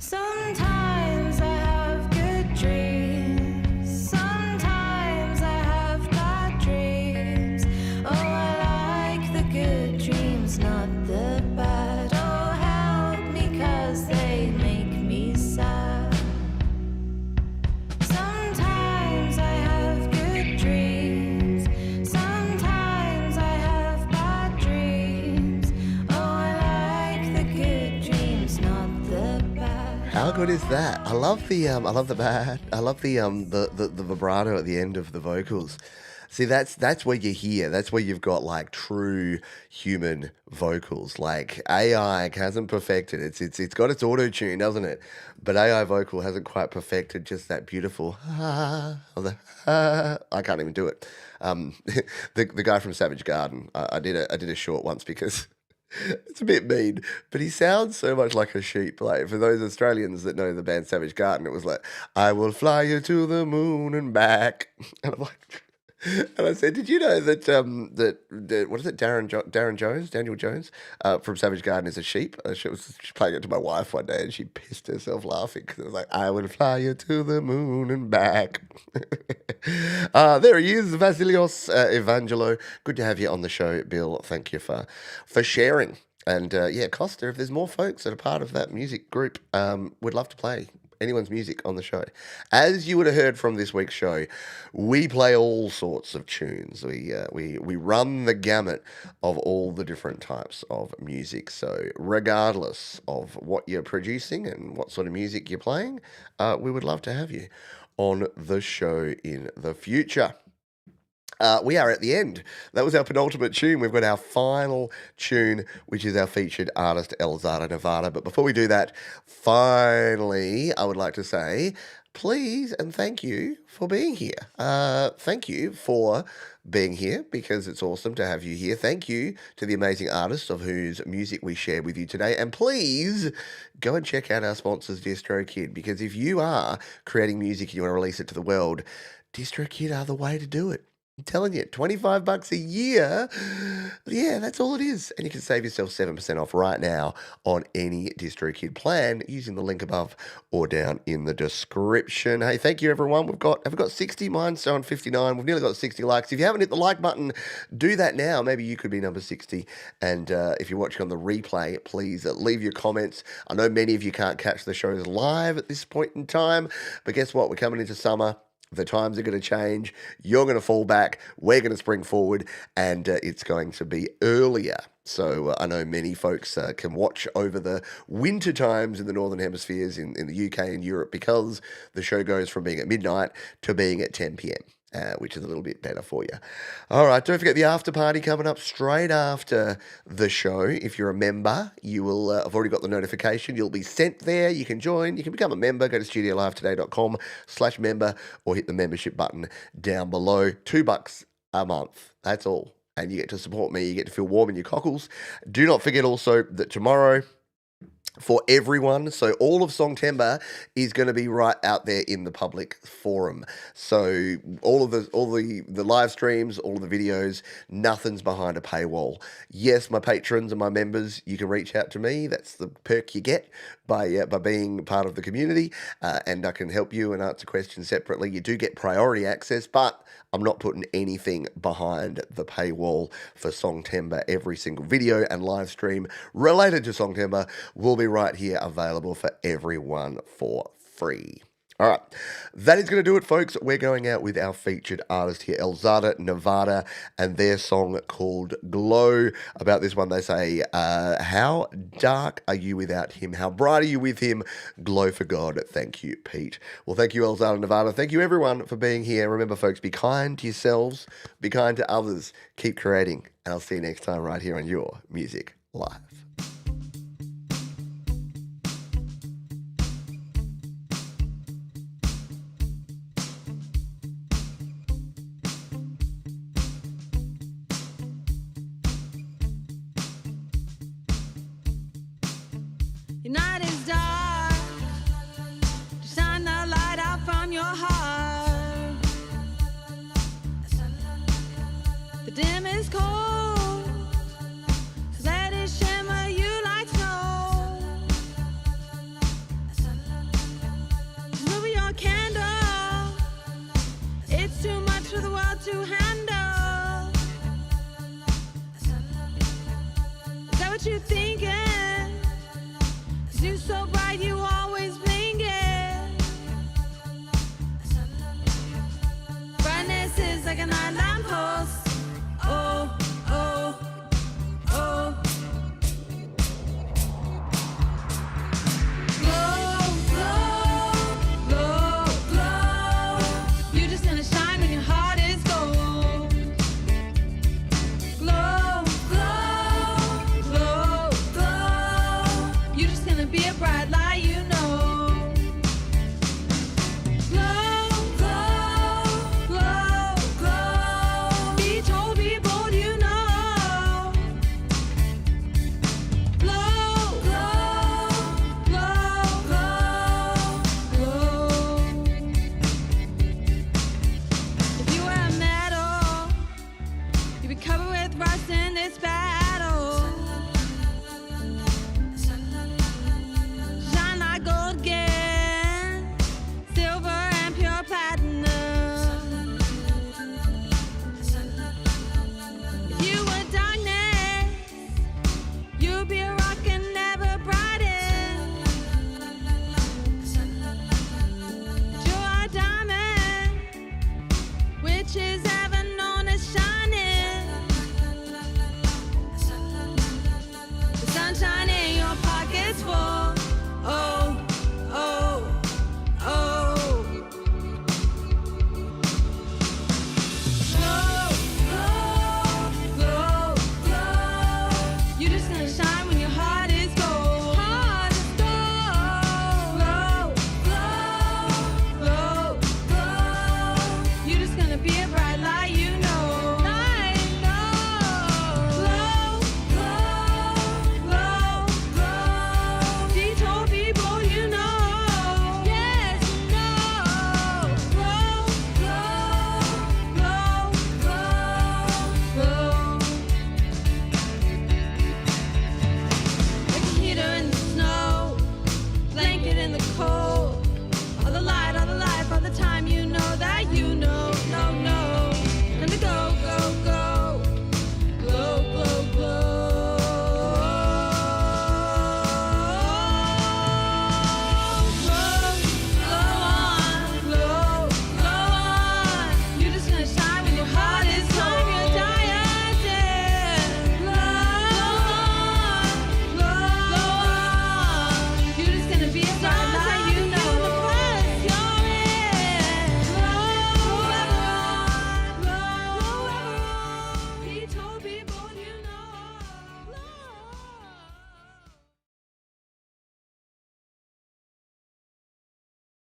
Sometimes I have good dreams. Sometimes I have bad dreams. Oh, I like the good dreams, not the bad. Oh, help me 'cause they make me sad. Sometimes I have good dreams. Sometimes I have bad dreams. Oh, I like the good dreams, not the bad. How good is that? I love the vibrato at the end of the vocals. See, that's where you hear. That's where you've got like true human vocals. Like AI hasn't perfected it. It's got its auto tune, doesn't it? But AI vocal hasn't quite perfected just that beautiful I can't even do it. The guy from Savage Garden. I did a short once because it's a bit mean, but he sounds so much like a sheep. Like for those Australians that know the band Savage Garden, it was like, "I will fly you to the moon and back," and I'm like, and I said, "Did you know that what is it, Daniel Jones from Savage Garden is a sheep?" She was playing it to my wife one day, and she pissed herself laughing because it was like, "I will fly you to the moon and back." There he is, Vasilios Evangelo. Good to have you on the show, Bill. Thank you for sharing. And yeah, Costa, if there's more folks that are part of that music group, would love to play anyone's music on the show. As you would have heard from this week's show, we play all sorts of tunes. We run the gamut of all the different types of music. So regardless of what you're producing and what sort of music you're playing, we would love to have you on the show in the future. We are at the end. That was our penultimate tune. We've got our final tune, which is our featured artist, Elzada Nevada. But before we do that, finally, I would like to say, please and thank you for being here. Thank you for being here because it's awesome to have you here. Thank you to the amazing artists of whose music we shared with you today. And please go and check out our sponsors, DistroKid, because if you are creating music and you want to release it to the world, DistroKid are the way to do it. I'm telling you, $25 a year, yeah, that's all it is. And you can save yourself 7% off right now on any DistroKid plan using the link above or down in the description. Hey, thank you, everyone. Have we got 60? Mine's still on 59. We've nearly got 60 likes. If you haven't hit the like button, do that now. Maybe you could be number 60. And if you're watching on the replay, please leave your comments. I know many of you can't catch the shows live at this point in time, but guess what? We're coming into summer. The times are going to change. You're going to fall back. We're going to spring forward, and it's going to be earlier. So I know many folks can watch over the winter times in the Northern Hemispheres in the UK and Europe because the show goes from being at midnight to being at 10 p.m. Which is a little bit better for you. All right, don't forget the after party coming up straight after the show. If you're a member, you will have already got the notification. You'll be sent there. You can join. You can become a member. Go to studiolivetoday.com/member or hit the membership button down below. $2 a month. That's all. And you get to support me. You get to feel warm in your cockles. Do not forget also that tomorrow, for everyone, so all of Songtember is going to be right out there in the public forum. So all the live streams, all of the videos, nothing's behind a paywall. Yes, my patrons and my members, you can reach out to me. That's the perk you get by being part of the community, and I can help you and answer questions separately. You do get priority access, but I'm not putting anything behind the paywall for Songtember. Every single video and live stream related to Songtember will be right here available for everyone for free. All right, that is going to do it, folks. We're going out with our featured artist here, Elzada Nevada, and their song called Glow. About this one, they say, how dark are you without him? How bright are you with him? Glow for God. Thank you, Pete. Well, thank you, Elzada Nevada. Thank you, everyone, for being here. Remember, folks, be kind to yourselves, be kind to others, keep creating, and I'll see you next time right here on Your Music Live. Your night is dark. Just shine the light out from your heart. The dim is cold. Let it shimmer you like snow. for the world to handle. Is that what you're thinking? 'Cause you're so bright, you are.